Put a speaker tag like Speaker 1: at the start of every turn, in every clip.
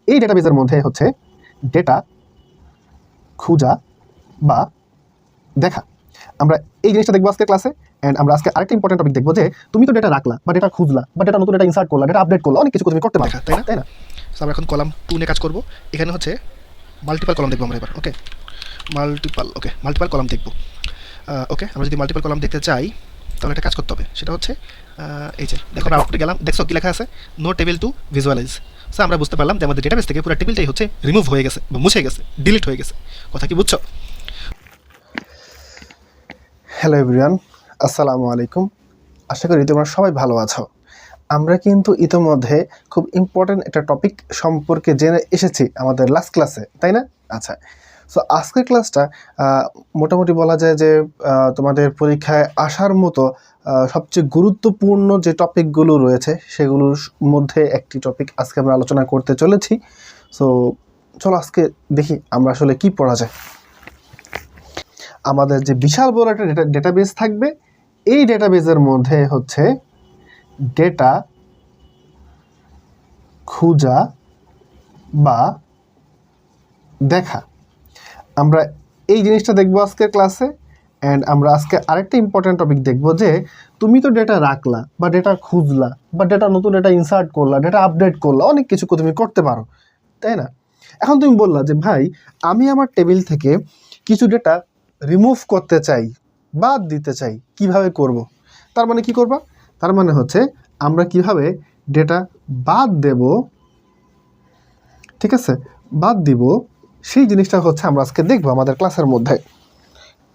Speaker 1: এই ডেটাবেজের মধ্যে হচ্ছে ডেটা খোঁজা বা দেখা। আমরা এই জিনিসটা দেখবো আজকে ক্লাসে। অ্যান্ড আমরা আজকে আরেকটা ইম্পর্টেন্ট টপিক দেখবো যে তুমি তো ডেটা রাখলা বা ডেটা খুঁজলা বা ডেটা নতুন ডেটা ইনসার্ট করলা, ডেটা আপডেট করলা, অনেক কিছু তুমি করতে পারো, তাই না?
Speaker 2: সো আমরা এখন কলাম 2 নিয়ে কাজ করব। এখানে হচ্ছে মাল্টিপাল কলাম দেখবো আমরা এবার। ওকে, মাল্টিপাল কলাম দেখবো। ওকে, আমরা যদি মাল্টিপাল কলাম দেখতে চাই তাহলে একটা কাজ করতে হবে, সেটা হচ্ছে এই যে দেখো আমরা আউটপুটে গেলাম, দেখছো কি লেখা আছে, no table to visualise. So আমরা বুঝতে পারলাম যে আমাদের ডেটাবেস থেকে পুরো টেবিলটাই হচ্ছে রিমুভ হয়ে গেছে বা মুছে গেছে, ডিলিট হয়ে গেছে। কথা কি বুঝছো?
Speaker 1: হ্যালো এভরিওয়ান, আসসালামু আলাইকুম। আশা করি তোমরা সবাই ভালো আছো। আমরা কিন্তু ইতোমধ্যে খুব ইম্পর্টেন্ট একটা টপিক সম্পর্কে জেনে এসেছি আমাদের লাস্ট ক্লাসে, তাই না? আচ্ছা, সো আজকের ক্লাসটা মোটামুটি বলা যায় যে তোমাদের পরীক্ষায় আসার মতো সবচেয়ে গুরুত্বপূর্ণ যে টপিকগুলো রয়েছে সেগুলোর মধ্যে একটি টপিক আজকে আমরা আলোচনা করতে চলেছি। সো চলো আজকে দেখি আমরা আসলে কি পড়া যায়। আমাদের যে বিশাল বড় একটা ডেটাবেস থাকবে, এই ডেটাবেসের মধ্যে হচ্ছে ডেটা খোঁজা বা দেখা। আমরা এই জিনিসটা দেখবো আজকের ক্লাসে। অ্যান্ড আমরা আজকে আরেকটা ইম্পর্টেন্ট টপিক দেখবো যে তুমি তো ডেটা রাখলা বা ডেটা খুঁজলা বা ডেটা নতুন ডেটা ইনসার্ট করলা, ডেটা আপডেট করলা, অনেক কিছু তুমি করতে পারো, তাই না? এখন তুমি বললা যে ভাই আমি আমার টেবিল থেকে কিছু ডেটা রিমুভ করতে চাই, বাদ দিতে চাই, কিভাবে করব? তার মানে কি করবা? তার মানে হচ্ছে আমরা কিভাবে ডেটা বাদ দেব, ঠিক আছে, বাদ দিব, সেই জিনিসটা হচ্ছে আমরা আজকে দেখবো আমাদের ক্লাসের মধ্যে।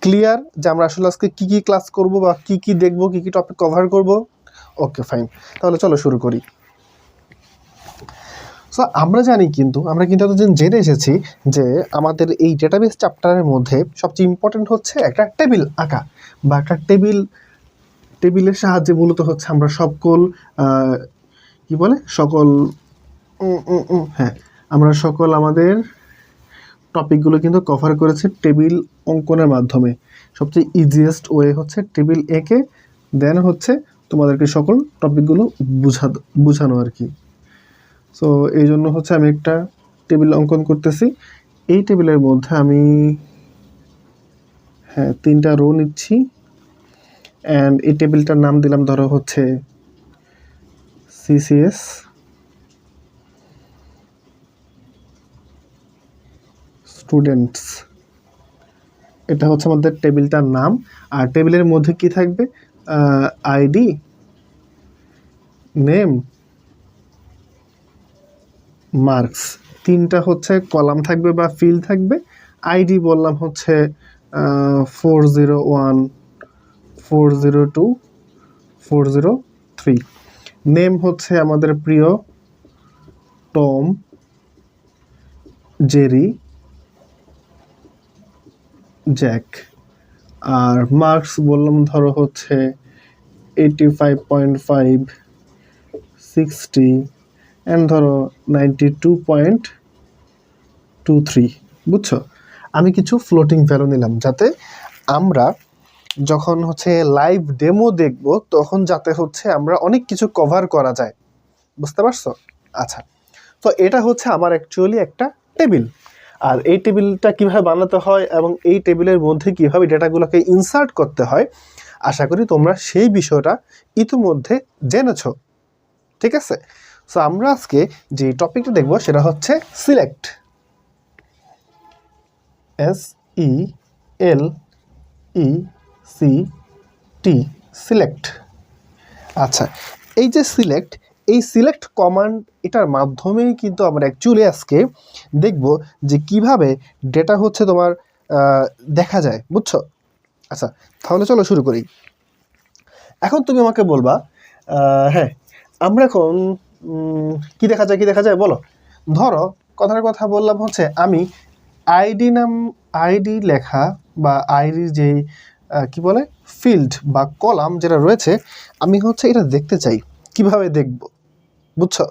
Speaker 1: ক্লিয়ার যে আমরা আসলে আজকে কি কি ক্লাস করব বা কি কি দেখব, কি কি টপিক কভার করব? ওকে ফাইন, তাহলে চলো শুরু করি। সো আমরা কিন্তু এতদিন জেনে এসেছি যে আমাদের এই ডেটাবেস চ্যাপ্টারের মধ্যে সবচেয়ে ইম্পর্টেন্ট হচ্ছে একটা টেবিল আঁকা বা একটা টেবিলের সাহায্যে মূলত হচ্ছে আমরা আমরা সকল আমাদের টপিকগুলো কিন্তু কভার করেছে টেবিল অঙ্কনের মাধ্যমে। সবচেয়ে ইজিয়েস্ট ওয়ে হচ্ছে টেবিল এঁকে দেন হচ্ছে তোমাদেরকে সকল টপিকগুলো বুঝানো আর কি। সো এই জন্য হচ্ছে আমি একটা টেবিল অঙ্কন করতেছি। এই টেবিলের মধ্যে আমি 3টা রো নিচ্ছি। অ্যান্ড এই টেবিলটার নাম দিলাম ধরো হচ্ছে সিসিএস স্টুডেন্টস। এটা হচ্ছে আমাদের টেবিলটার নাম। আর টেবিলের মধ্যে কি থাকবে? আইডি, নেম, মার্কস, 3টা হচ্ছে কলাম থাকবে বা ফিল্ড থাকবে। আইডি বললাম হচ্ছে 401, 402, 403। নেম হচ্ছে আমাদের প্রিয় টম, জেরি, জ্যাক। আর মার্কস বললাম ধরো হচ্ছে 85.5, 60 অ্যান্ড ধরো 92.23। বুঝছো? আমি কিছু ফ্লোটিং ভ্যালু নিলাম যাতে আমরা যখন হচ্ছে লাইভ ডেমো দেখব তখন যাতে হচ্ছে আমরা অনেক কিছু কভার করা যায়। বুঝতে পারছো? আচ্ছা, তো এটা হচ্ছে আমার অ্যাকচুয়ালি একটা টেবিল। আর এই টেবিলটা কিভাবে বানাতে হয় এবং এই টেবিলের মধ্যে কিভাবে ডেটাগুলোকে ইনসার্ট করতে হয় আশা করি তোমরা সেই বিষয়টা ইতিমধ্যে জেনেছো, ঠিক আছে? সো আমরা আজকে যে টপিকটা দেখব সেটা হচ্ছে সিলেক্ট, SELECT, সিলেক্ট। আচ্ছা, এই যে সিলেক্ট কমান্ড, এটার মাধ্যমেই কিন্তু আমরা অ্যাকচুয়ালি আজকে দেখব যে কিভাবে ডেটা হচ্ছে তোমার দেখা যায়। বুঝছো? আচ্ছা, তাহলে চলো শুরু করি। এখন তুমি আমাকে বলবা আমরা এখন কি দেখা যায় বলো। ধরো কথার কথা বললাম হচ্ছে আমি আইডি লেখা বা আইডির যেই ফিল্ড বা কলাম যেটা রয়েছে আমি হচ্ছে এটা দেখতে চাই, কিভাবে দেখব? বুঝছো?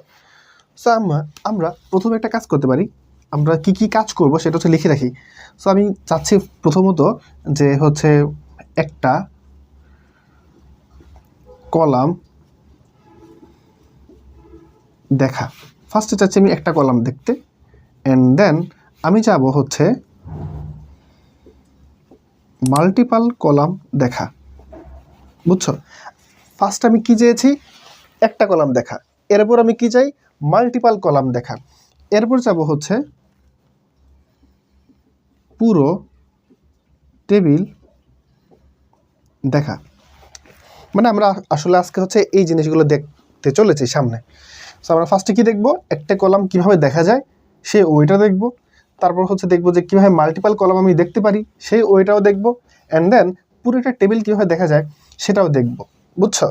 Speaker 1: সো আমরা প্রথমে একটা কাজ করতে পারি। আমরা কি কি কাজ করব সেটা হচ্ছে লিখে রাখি। সো আমি চাচ্ছি প্রথমত যে হচ্ছে একটা কলাম দেখা। ফার্স্টে চাচ্ছি আমি একটা কলাম দেখতে, অ্যান্ড দেন আমি যাব হচ্ছে মাল্টিপাল কলাম দেখা। বুঝছো? ফার্স্ট আমি কি চেয়েছি? একটা কলাম দেখা। এরপর আমি কি চাই? মাল্টিপাল কলাম দেখা। এরপর যাব হচ্ছে পুরো টেবিল দেখা। মানে আমরা আসলে আজকে হচ্ছে এই জিনিসগুলো দেখতে চলেছি সামনে। সো আমরা ফার্স্টে কি দেখব? একটা কলাম কিভাবে দেখা যায় সেই ওইটা দেখব। তারপর হচ্ছে দেখব যে কীভাবে মাল্টিপাল কলাম আমি দেখতে পারি সেই ওইটাও দেখব, অ্যান্ড দেন পুরো একটা টেবিল কীভাবে দেখা যায় সেটাও দেখব। বুঝছো?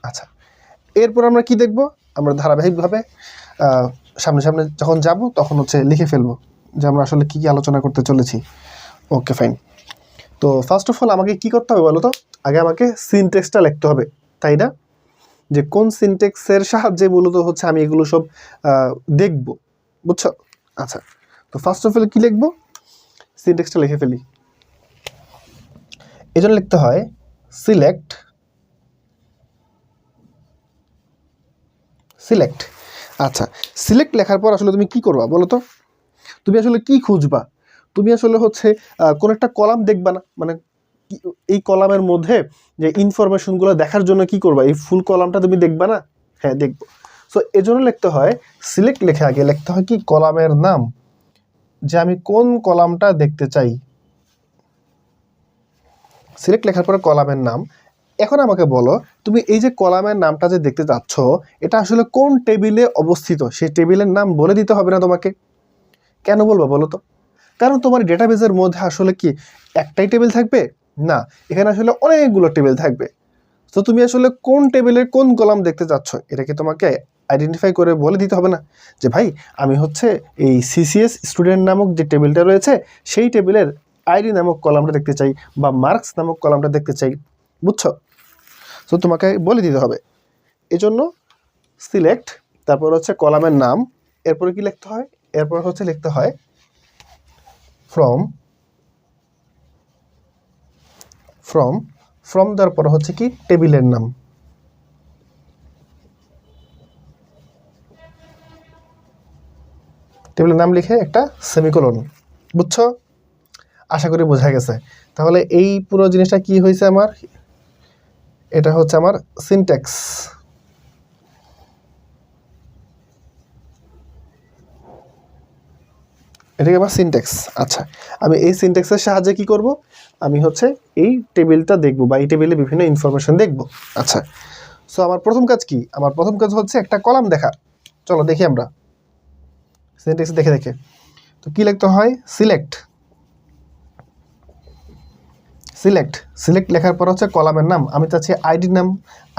Speaker 1: আচ্ছা, এরপর আমরা কি দেখব? আমরা ধারাবাহিকভাবে সামনে সামনে যখন যাব তখন হচ্ছে লিখে ফেলবো যে আমরা আসলে কী কী আলোচনা করতে চলেছি। ওকে, ফাইন। তো ফার্স্ট অফ অল আমাকে কী করতে হবে বলো তো? আগে আমাকে সিনটেক্সটা লিখতে হবে, তাই না? যে কোন সিনটেক্সের সাহায্যে মূলত হচ্ছে আমি এগুলো সব দেখব। বুঝছো? আচ্ছা, তো ফার্স্ট অফ অল কী লিখবো? সিনটেক্সটা লিখে ফেলি। এই জন্য লিখতে হয় সিলেক্ট। আচ্ছা, সিলেক্ট লেখার পর আসলে তুমি কি করবা বলো তো? তুমি আসলে কি খুঁজবা? তুমি আসলে হচ্ছে কোন একটা কলাম দেখবা না, মানে এই কলামের মধ্যে যে ইনফরমেশনগুলো দেখার জন্য কি করবা? এই ফুল কলামটা তুমি দেখবা না? হ্যাঁ, দেখবো। সো এজন্য লিখতে হয় সিলেক্ট, লেখে আগে লিখতে হয় কি কলামের নাম, যে আমি কোন কলামটা দেখতে চাই। সিলেক্ট লেখার পরে কলামের নাম। এখন আমাকে বলো, তুমি এই যে কলামের নামটা যে দেখতে যাচ্ছ এটা আসলে কোন টেবিলে অবস্থিত সেই টেবিলের নাম বলে দিতে হবে না তোমাকে? কেন বলবো বলো তো? কারণ তোমার ডেটাবেজের মধ্যে আসলে কি একটাই টেবিল থাকবে না, এখানে আসলে অনেকগুলো টেবিল থাকবে। তো তুমি আসলে কোন টেবিলের কোন কলাম দেখতে যাচ্ছ এটাকে তোমাকে আইডেন্টিফাই করে বলে দিতে হবে না যে ভাই আমি হচ্ছে এই সিসিএস স্টুডেন্ট নামক যে টেবিলটা রয়েছে সেই টেবিলের আইডি নামক কলামটা দেখতে চাই বা মার্কস নামক কলামটা দেখতে চাই। বুঝছো? তো তোমাকে বলে দিতে হবে। এজন্য সিলেক্ট, তারপর হচ্ছে কলামের নাম, এরপরে কি লিখতে হয়? এরপর হচ্ছে লিখতে হয় ফ্রম দেওয়ার পর হচ্ছে কি টেবিলের নাম। টেবিলের নাম লিখে একটা সেমিকোলন। বুঝছো? আশা করি বোঝা গেছে। তাহলে এই পুরো জিনিসটা কি হয়েছে আমার? এটা হচ্ছে আমার সিনট্যাক্স। এটাকে আমার সিনট্যাক্স। আচ্ছা, আমি এই সিনট্যাক্সের সাহায্যে কি করব? আমি হচ্ছে এই টেবিলটা দেখব বা এই টেবিলে বিভিন্ন ইনফরমেশন দেখব। আচ্ছা, সো আমার প্রথম কাজ কি? আমার প্রথম কাজ হচ্ছে একটা কলাম দেখা। চলো দেখি আমরা সিনট্যাক্স দেখে দেখে। তো কি লিখতে হয়? সিলেক্ট লেখার পর হচ্ছে কলামের নাম। আমি চাচ্ছি আইডির নাম,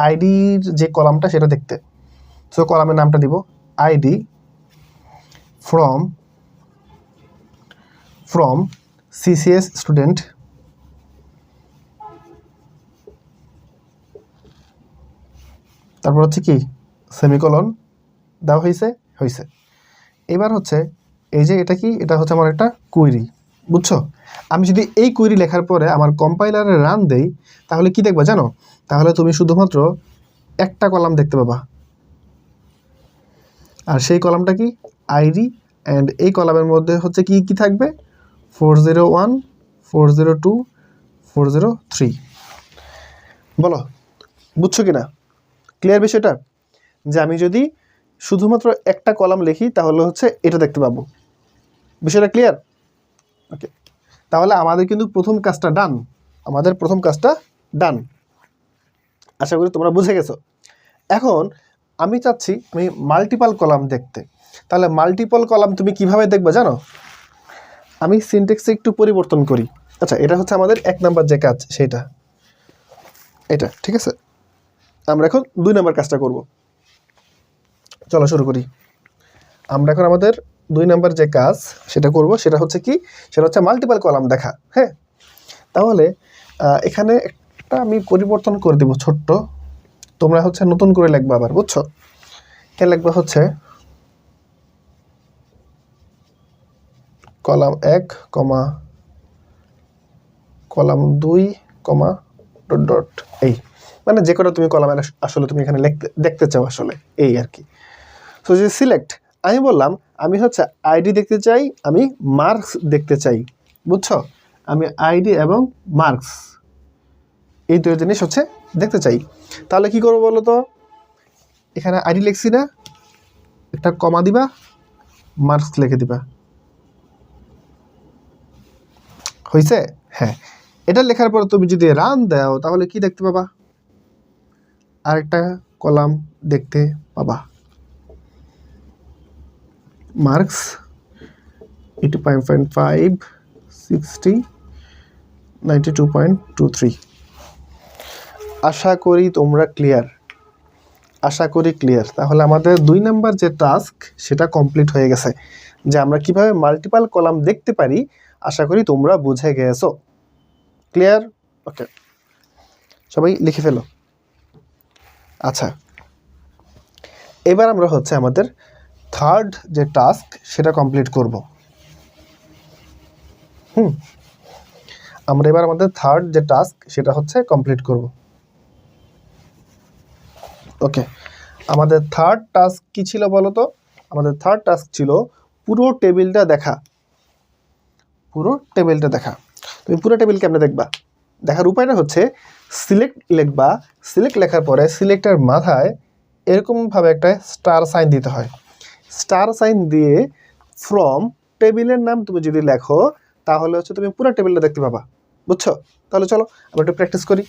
Speaker 1: আইডির যে কলামটা সেটা দেখতে। সো কলামের নামটা দিব আইডি ফ্রম সিসিএস স্টুডেন্ট। তারপর হচ্ছে কি সেমিকোলন দেওয়া হয়েছে। এবার হচ্ছে এই যে এটা কি, এটা হচ্ছে আমার একটা কুইরি। বুঝছো? আমি যদি এই কুইরি লেখার পরে আমার কম্পাইলারে রান দেই তাহলে কি দেখবা জানো? তাহলে তুমি শুধুমাত্র একটা কলাম দেখতে পাবা, আর সেই কলামটা কি আইডি, অ্যান্ড এই কলামের মধ্যে হচ্ছে কি কি থাকবে? 401, 402, 403। বলো বুঝছো কিনা? ক্লিয়ার বিষয়টা? যে আমি যদি শুধুমাত্র একটা কলাম লিখি তাহলে হচ্ছে এটা দেখতে পাবো। বিষয়টা ক্লিয়ার? ওকে, তাহলে আমাদের কিন্তু প্রথম কাজটা ডান। আশা করি তোমরা বুঝে গেছো। এখন আমি চাচ্ছি আমি মাল্টিপাল কলাম দেখতে। তাহলে মাল্টিপল কলাম তুমি কিভাবে দেখবে জানো? আমি সিনট্যাক্সে একটু পরিবর্তন করি। আচ্ছা, এটা হচ্ছে আমাদের 1 নাম্বার যে কাজ সেটা এটা, ঠিক আছে? আমরা এখন 2 নাম্বার কাজটা করব। চলো শুরু করি। আমরা এখন আমাদের 2 নাম্বার যে কাজ সেটা করব, সেটা হচ্ছে কি? সেটা হচ্ছে মাল্টিপাল কলাম দেখা। হ্যাঁ, তাহলে এখানে একটা আমি পরিবর্তন করে দেব ছোট্ট। তোমরা হচ্ছে নতুন করে লিখবা আবার। বুঝছো? কে লিখবা হচ্ছে কলাম 1, কলাম 2, ডট এই, মানে যে কটা তুমি কলামের আসলে তুমি এখানে দেখতে চাও আসলে এই আর কি। সো যে সিলেক্ট, আমি বললাম আমি হচ্ছে আইডি দেখতে চাই, আমি মার্কস দেখতে চাই, বুঝছো? আমি আইডি এবং মার্কস এই দুটো জিনিস হচ্ছে দেখতে চাই। তাহলে কি করবো বলো তো? এখানে আইডি লিখছি না, একটা কমা দিবা, মার্কস লিখে দিবা, হয়েছে? হ্যাঁ, এটা লেখার পর তুমি যদি রান দাও তাহলে কি দেখতে পাবা? আরেকটা কলাম দেখতে পাবা, মার্কস 85.5, 60, 92.23। আশা করি তোমরা ক্লিয়ার, আশা করি ক্লিয়ার। তাহলে আমাদের 2 নাম্বার যে টাস্ক সেটা কমপ্লিট হয়ে গেছে, যে আমরা কিভাবে মাল্টিপল কলাম দেখতে পারি। আশা করি তোমরা বুঝে গেছো। ক্লিয়ার? ওকে, সবাই লিখে ফেলো। আচ্ছা, এবার আমরা হচ্ছে আমাদের থার্ড যে টাস্ক সেটা কমপ্লিট করব। আমরা এবার আমাদের থার্ড যে টাস্ক সেটা হচ্ছে কমপ্লিট করব। ওকে, আমাদের থার্ড টাস্ক কি ছিল বলো তো? আমাদের থার্ড টাস্ক ছিল পুরো টেবিলটা দেখা। পুরো টেবিলটা দেখা। তুমি পুরো টেবিল কেমনে দেখবা? দেখার উপায়টা হচ্ছে সিলেক্ট লিখবা, সিলেক্ট লেখার পরে সিলেক্টের মাথায় এরকমভাবে একটা স্টার সাইন দিতে হয়। স্টার সাইন দিয়ে ফ্রম টেবিলের নাম তুমি যদি লেখো তাহলে হচ্ছে তুমি পুরো টেবিলটা দেখতে পাবা, বুঝছো? তাহলে চলো আমরা একটু প্র্যাকটিস করি।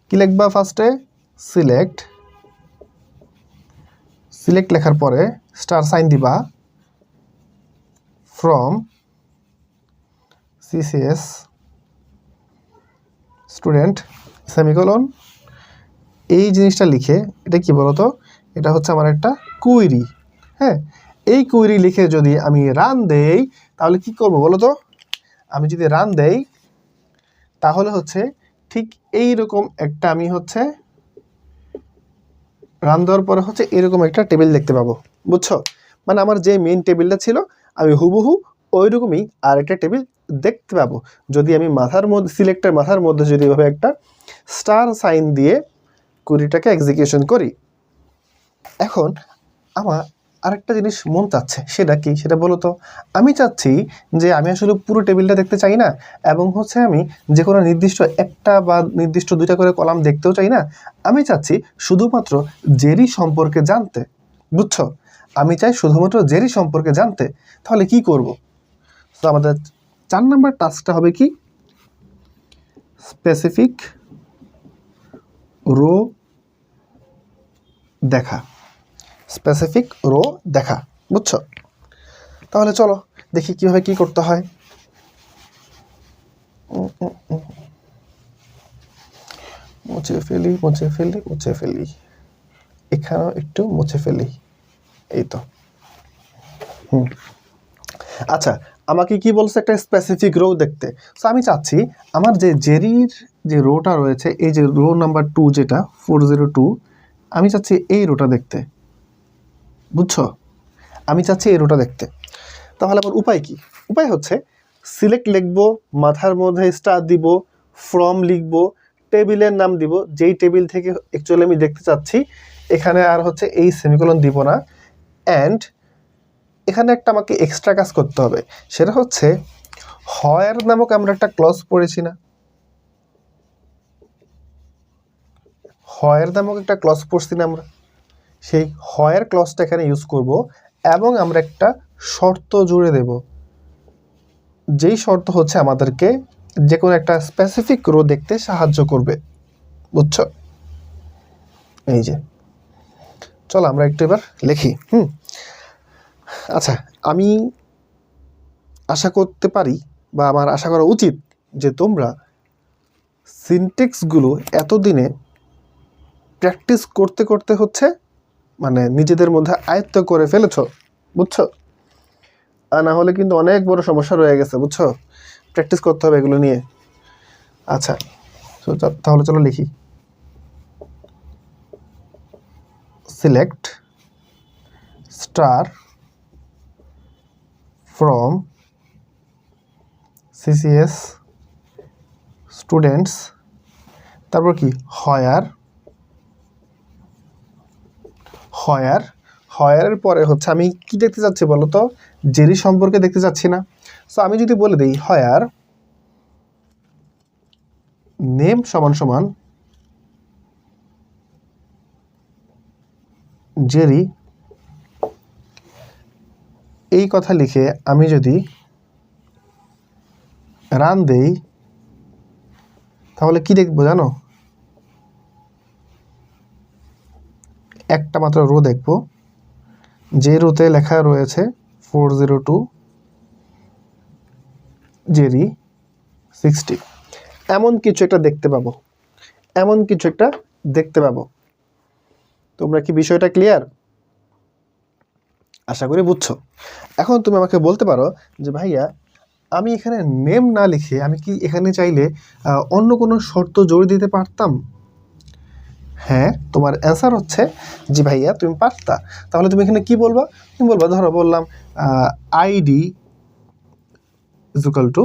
Speaker 1: কি লিখবা? ফার্স্টে সিলেক্ট, সিলেক্ট লেখার পরে স্টার সাইন দিবা, ফ্রম সিসিএস স্টুডেন্ট সেমিকোলন। এই জিনিসটা লিখে, এটা কি বলতো? এটা হচ্ছে আমার একটা কুইরি। হ্যাঁ, এই কুইরি লিখে যদি আমি রান দেই তাহলে কি করব বলো তো? আমি যদি রান দেই তাহলে হচ্ছে ঠিক এই রকম একটা, আমি হচ্ছে রান দেওয়ার পরে হচ্ছে এরকম একটা টেবিল দেখতে পাবো, বুঝছো? মানে আমার যে মেইন টেবিলটা ছিল আমি হুবহু ওই রকমই আর একটা টেবিল দেখতে পাবো যদি আমি মাথার মধ্যে, সিলেক্টের মাথার মধ্যে যদি এভাবে একটা স্টার সাইন দিয়ে কুইরিটাকে এক্সিকিউশন করি। এখন আমার আরেকটা জিনিস মন চাচ্ছে, সেটা কি? সেটা বলো তো। আমি চাচ্ছি যে আমি আসলে পুরো টেবিলটা দেখতে চাই না, এবং হচ্ছে আমি যে কোনো নির্দিষ্ট একটা বা নির্দিষ্ট 2টা করে কলাম দেখতেও চাই না। আমি চাচ্ছি শুধুমাত্র জেরি সম্পর্কে জানতে, বুঝছো? আমি চাই শুধুমাত্র জেরি সম্পর্কে জানতে। তাহলে কি করব? তো আমাদের 4 নম্বর টাস্কটা হবে কি? স্পেসিফিক রো দেখা, স্পেসিফিক রো দেখা, বুঝছো? তাহলে চলো দেখি কীভাবে কী করতে হয়। মুছে ফেলি, মুছে ফেলি, মুছে ফেলি, এখানেও একটু মুছে ফেলি, এই তো। আচ্ছা, আমাকে কি বলছে? একটা স্পেসিফিক রো দেখতে। সো আমি চাচ্ছি আমার যে জেরির যে রোটা রয়েছে, এই যে রো নাম্বার 2 যেটা 402, আমি চাচ্ছি এই রোটা দেখতে, বুঝছো? আমি চাচ্ছি এই রোটা দেখতে। তাহলে আমার উপায় কি? উপায় হচ্ছে সিলেক্ট লিখবো, মাথার মধ্যে স্টার দিব, ফ্রম লিখবো, টেবিলের নাম দিব, যেই টেবিল থেকে অ্যাকচুয়ালি আমি দেখতে চাচ্ছি। এখানে আর হচ্ছে এই সেমিকোলন দিব না। অ্যান্ড এখানে একটা আমাকে এক্সট্রা কাজ করতে হবে, সেটা হচ্ছে হয়ার নামক আমরা একটা ক্লজ পড়েছি না? হয়ার নামক একটা ক্লজ পড়ছি না আমরা? সেই হয়ার ক্লজটা এখানে ইউজ করব, এবং আমরা একটা শর্ত জুড়ে দেব, যেই শর্ত হচ্ছে আমাদেরকে যে কোনো একটা স্পেসিফিক রো দেখতে সাহায্য করবে, বুঝছো? এই যে, চলো আমরা একটু এবার লিখি। আচ্ছা, আমি আশা করতে পারি বা আমার আশা করা উচিত যে তোমরা সিনটেক্সগুলো এতদিনে প্র্যাকটিস করতে করতে হচ্ছে মানে নিজেদের মধ্যে আয়ত্ত করে ফেলেছো, বুঝছো? আর না হলে কিন্তু অনেক বড় সমস্যা রয়ে গেছে, বুঝছো? প্র্যাকটিস করতে হবে এগুলো নিয়ে। আচ্ছা, তাহলে চলো লিখি। Select star from CCS students, তারপর কি? হয়ার, হয়ার, হয়ারের পরে হচ্ছে আমি কি দেখতে চাচ্ছি বলো তো, জেরি সম্পর্কে দেখতে চাচ্ছি না। সো আমি যদি বলে দিই হয়ার নেম সমান সমান জেরি, এই কথা লিখে আমি যদি রান দেই তাহলে কি দেখবো জানো, একটা মাত্র রো দেখবো, যে রোতে লেখা রয়েছে 402 জেরি 60, এমন কিছু একটা দেখতে পাবো, এমন কিছু একটা দেখতে পাবো। তোমরা কি বিষয়টা ক্লিয়ার? আশা করি বুঝছো। এখন তুমি আমাকে বলতে পারো যে ভাইয়া আমি এখানে নেম না লিখে আমি কি এখানে চাইলে অন্য কোনো শর্ত জোর দিতে পারতাম? হ্যাঁ, তোমার অ্যান্সার হচ্ছে জি ভাইয়া তুমি পারতা। তাহলে তুমি এখানে কি বলবা? তুমি বলবা ধরো বললাম আইডি ইকুয়াল টু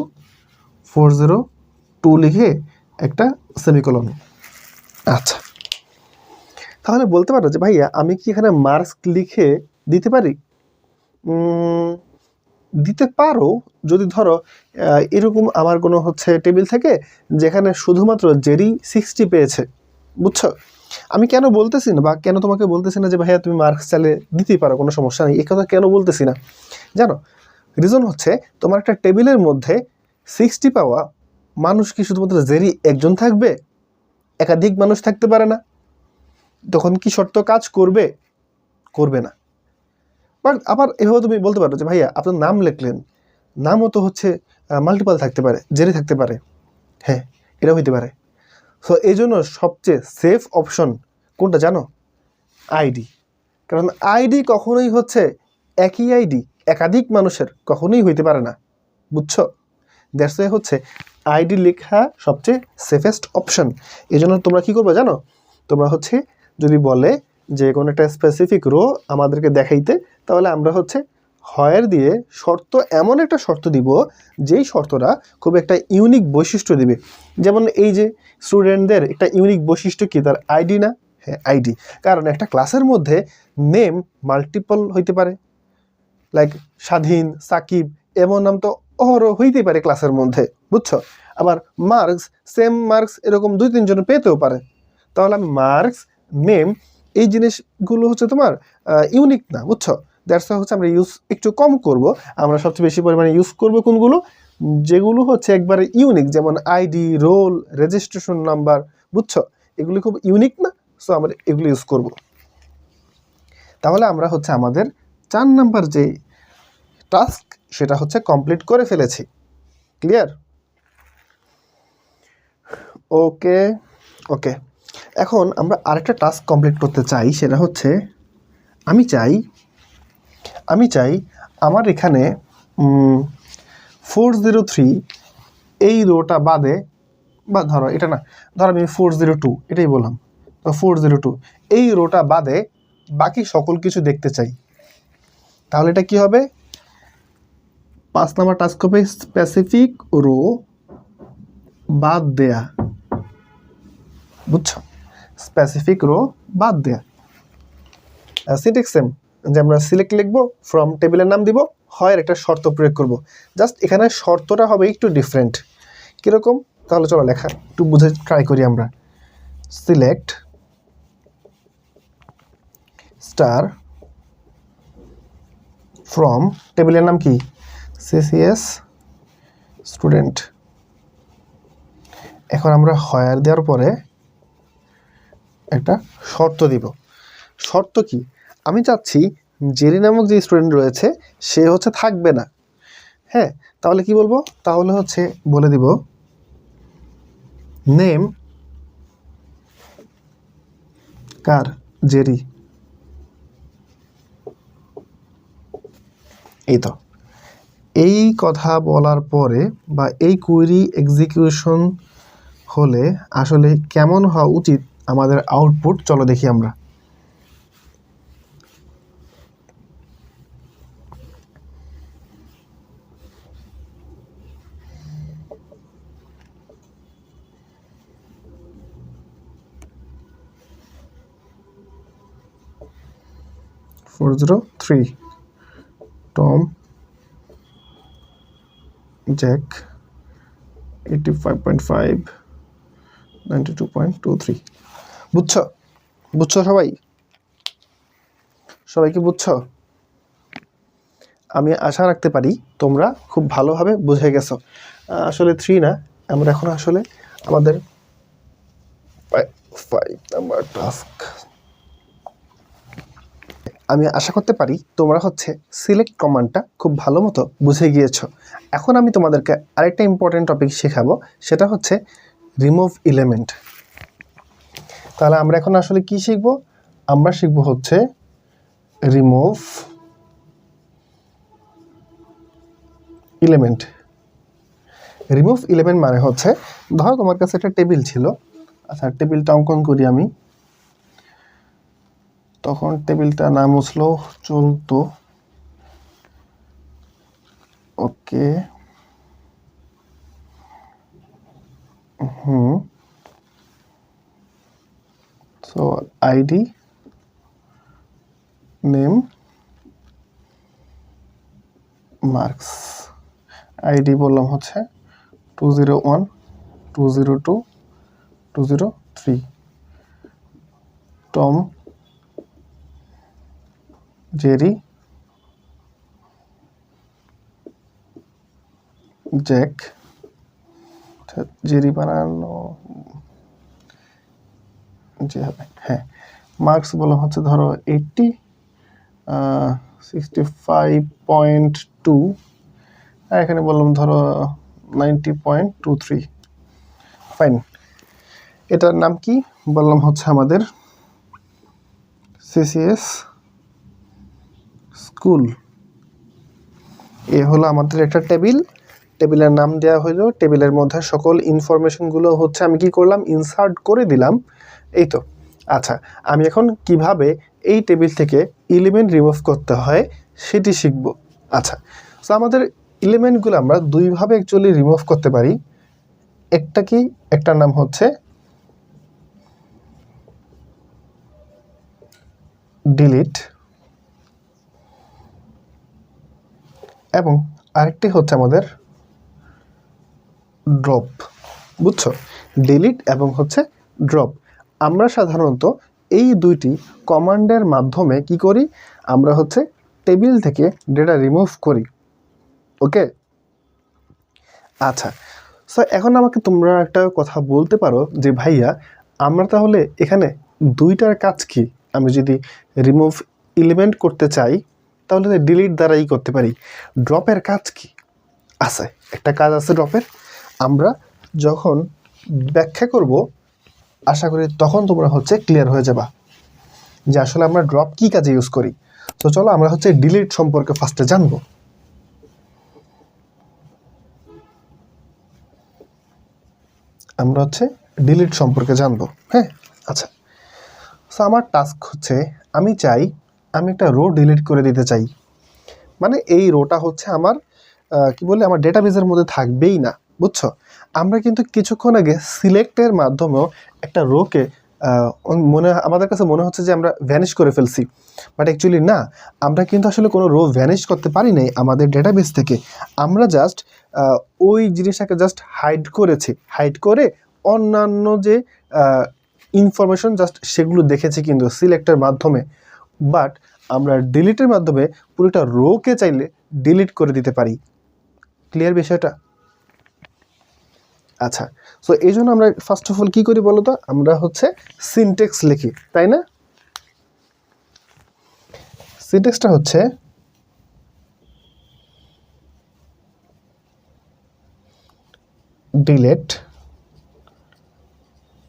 Speaker 1: 402 লিখে একটা সেমিকোলন। আচ্ছা, তাহলে বলতে পারো যে ভাইয়া আমি কি এখানে মার্কস লিখে দিতে পারি? দিতে পারো যদি ধরো এরকম আমার কোনো হচ্ছে টেবিল থেকে যেখানে শুধুমাত্র জেরি 60 পেয়েছে, বুঝছো? আমি কেন বলতেছি না বা কেন তোমাকে বলতেছি না যে ভাইয়া তুমি মার্কস চাইলে দিতেই পারো, কোনো সমস্যা নেই, এই কথা কেন বলতেছি না জানো? রিজন হচ্ছে তোমার একটা টেবিলের মধ্যে 60 পাওয়া মানুষ কি শুধুমাত্র জেরি একজন থাকবে? একাধিক মানুষ থাকতে পারে না? তখন কি শর্ত কাজ করবে? করবে না। বাট আবার এভাবে তুমি বলতে পারো যে ভাইয়া আপনার নাম লিখলেন, নামও তো হচ্ছে মাল্টিপাল থাকতে পারে, জেরি থাকতে পারে। হ্যাঁ, এটা হইতে পারে। সো এই জন্য সবচেয়ে সেফ অপশন কোনটা জানো? আইডি। কারণ আইডি কখনোই হচ্ছে একই আইডি একাধিক মানুষের কখনোই হইতে পারে না, বুঝছো? দ্যাটস ওয়াই হচ্ছে আইডি লেখা সবচেয়ে সেফেস্ট অপশন। এই জন্য তোমরা কী করবে জানো? তোমরা হচ্ছে যদি বলে যে কোনো একটা স্পেসিফিক রো আমাদেরকে দেখাইতে, তাহলে আমরা হচ্ছে হয়ার দিয়ে শর্ত, এমন একটা শর্ত দিব যেই শর্তটা খুব একটা ইউনিক বৈশিষ্ট্য দিবে। যেমন এই যে স্টুডেন্টদের একটা ইউনিক বৈশিষ্ট্য কি, তার আইডি না? হ্যাঁ, আইডি। কারণ একটা ক্লাসের মধ্যে নেম মাল্টিপল হইতে পারে, লাইক স্বাধীন, সাকিব, এমন নাম তো অহরহ হইতেই পারে ক্লাসের মধ্যে, বুঝছো? আবার মার্কস, সেম মার্কস এরকম 2-3 জন পেতেও পারে। তাহলে আমি মার্কস, নেম, এই জিনিসগুলো হচ্ছে তোমার ইউনিক না, বুঝছো? দ্যাটস হচ্ছে আমরা ইউজ একটু কম করব। আমরা সবচেয়ে বেশি পরিমাণে ইউজ করব কোনগুলো? যেগুলো হচ্ছে একবারে ইউনিক, যেমন আইডি, রোল, রেজিস্ট্রেশন নাম্বার, বুঝছো? এগুলি খুব ইউনিক না, সো আমরা এগুলো ইউজ করব। তাহলে আমরা হচ্ছে আমাদের 4 নাম্বার যে টাস্ক সেটা হচ্ছে কমপ্লিট করে ফেলেছি। ক্লিয়ার? ওকে ওকে, এখন আমরা আরেকটা টাস্ক কমপ্লিট করতে চাই, সেটা হচ্ছে আমি চাই আমার এখানে 403 এই রোটা বাদে, বা ধরো এটা না, ধরো আমি 402 এটাই বললাম, তো 402 এই রোটা বাদে বাকি সকল কিছু দেখতে চাই। তাহলে এটা কি হবে? 5 নাম্বার টাস্ক হবে স্পেসিফিক রো বাদ দেয়া, বুঝছো? স্পেসিফিক রো বাদ দেয়া। সিনট্যাক্স সেম, যে আমরা সিলেক্ট লিখবো, ফ্রম টেবিলের নাম দিব, হয় একটা শর্ত প্রয়োগ করব। জাস্ট এখানে শর্তটা হবে একটু ডিফারেন্ট। কীরকম? তাহলে চলো লেখা একটু বুঝে ট্রাই করি আমরা। সিলেক্ট স্টার ফ্রম, টেবিলের নাম কি? CCS student. এখন আমরা হয়ার দেওয়ার পরে একটা শর্ত দিব। শর্ত কি? আমি চাচ্ছি জেরি নামক যে স্টুডেন্ট রয়েছে সে হচ্ছে থাকবে না। হ্যাঁ, তাহলে কি বলবো? তাহলে হচ্ছে বলে দিব নেম কার? জেরি। এই তো, এই কথা বলার পরে বা এই কুয়েরি এক্সিকিউশন হলে আসলে কেমন হওয়া উচিত আমাদের আউটপুট, চলো দেখি আমরা। 403 টম জ্যাক 85.5 92.23 বুঝছো বুঝছো সবাই কি বুঝছো? আমি আশা রাখতে পারি তোমরা খুব ভালোভাবে বুঝে গেছো। আসলে 3 না, আমরা এখন আসলে আমাদের 5 নাম্বার টাস্ক। আমি আশা করতে পারি তোমরা সিলেক্ট কমান্ডটা খুব ভালো মতো বুঝে গিয়েছো। এখন আমি তোমাদেরকে আরেকটা ইম্পর্টেন্ট টপিক শেখাবো, সেটা হচ্ছে রিমুভ এলিমেন্ট। তাহলে আমরা এখন আসলে কি শিখবো? আমরা শিখবো রিমুভ এলিমেন্ট। রিমুভ এলিমেন্ট মানে ধরো তোমার কাছে একটা টেবিল ছিল। আচ্ছা, টেবিলটা অঙ্কন করি আমি। তখন টেবিলটা না মুছলেও চলতো। Okay, so ID name marks. ID বললাম 201 202 203 টম জেরি জ্যাক। জেরি বানানো যে হবে, হ্যাঁ। মার্কস বললাম ধরো 80 65.2, আর এখানে বললাম ধরো 90.23। ফাইন। এটার নাম কি বললাম আমাদের সিসিএস স্কুল। এ হলো আমাদের একটা টেবিল। টেবিলের নাম দেওয়া হলো, টেবিলের মধ্যে সকল ইনফরমেশনগুলো আমি কি করলাম, ইনসার্ট করে দিলাম। এই তো। আচ্ছা, আমি এখন কিভাবে এই টেবিল থেকে এলিমেন্ট রিমুভ করতে হয় সেটি শিখব। আচ্ছা, সো আমাদের এলিমেন্টগুলো আমরা দুইভাবে অ্যাকচুয়ালি রিমুভ করতে পারি। একটার নাম ডিলিট, এবং আরেকটি আমাদের ড্রপ। বুঝছো? ডিলিট এবং ড্রপ। আমরা সাধারণত এই দুইটি কমান্ডের মাধ্যমে কি করি, আমরা টেবিল থেকে ডেটা রিমুভ করি। ওকে, আচ্ছা। সো এখন আমাকে তোমরা একটা কথা বলতে পারো যে ভাইয়া, আমরা তাহলে এখানে দুইটার কাজ কি? আমি যদি রিমুভ এলিমেন্ট করতে চাই তাহলে ডিলিট দ্বারাই করতে পারি। ড্রপের কাজ কি? আছে, একটা কাজ আছে ড্রপের। আমরা যখন ব্যাখ্যা করব আশা করি তখন তোমরা ক্লিয়ার হয়ে যাবা যে আসলে আমরা ড্রপ কি কাজে ইউজ করি। তো চলো আমরা ডিলিট সম্পর্কে ফার্স্টে জানবো। আমরা ডিলিট সম্পর্কে জানবো। হ্যাঁ, আচ্ছা। সো আমার টাস্ক আমি চাই আমি একটা রো ডিলিট করে দিতে চাই। মানে এই রোটা আমার কি বলে আমার ডেটাবেজের মধ্যে থাকবেই না। বুঝছো? আমরা কিন্তু কিছুক্ষণ আগে সিলেক্টের মাধ্যমেও একটা রোকে আমাদের কাছে মনে হচ্ছে যে আমরা ভ্যানিশ করে ফেলছি, বাট অ্যাকচুয়ালি না। আমরা কিন্তু আসলে কোনো রো ভ্যানিশ করতে পারি নাই আমাদের ডেটাবেস থেকে। আমরা জাস্ট ওই জিনিসটাকে জাস্ট হাইড করেছি, হাইড করে অন্যান্য যে ইনফরমেশন জাস্ট সেগুলো দেখেছি কিন্তু সিলেক্টের মাধ্যমে। বাট আমরা ডিলিটের মাধ্যমে পুরোটা রোকে চাইলে ডিলিট করে দিতে পারি। ক্লিয়ার বিষয়টা? আচ্ছা, সো এই জন্য আমরা ফার্স্ট অফ অল কী করি বলো তো, আমরা সিনটেক্স লিখি, তাই না? সিনটেক্সটা ডিলিট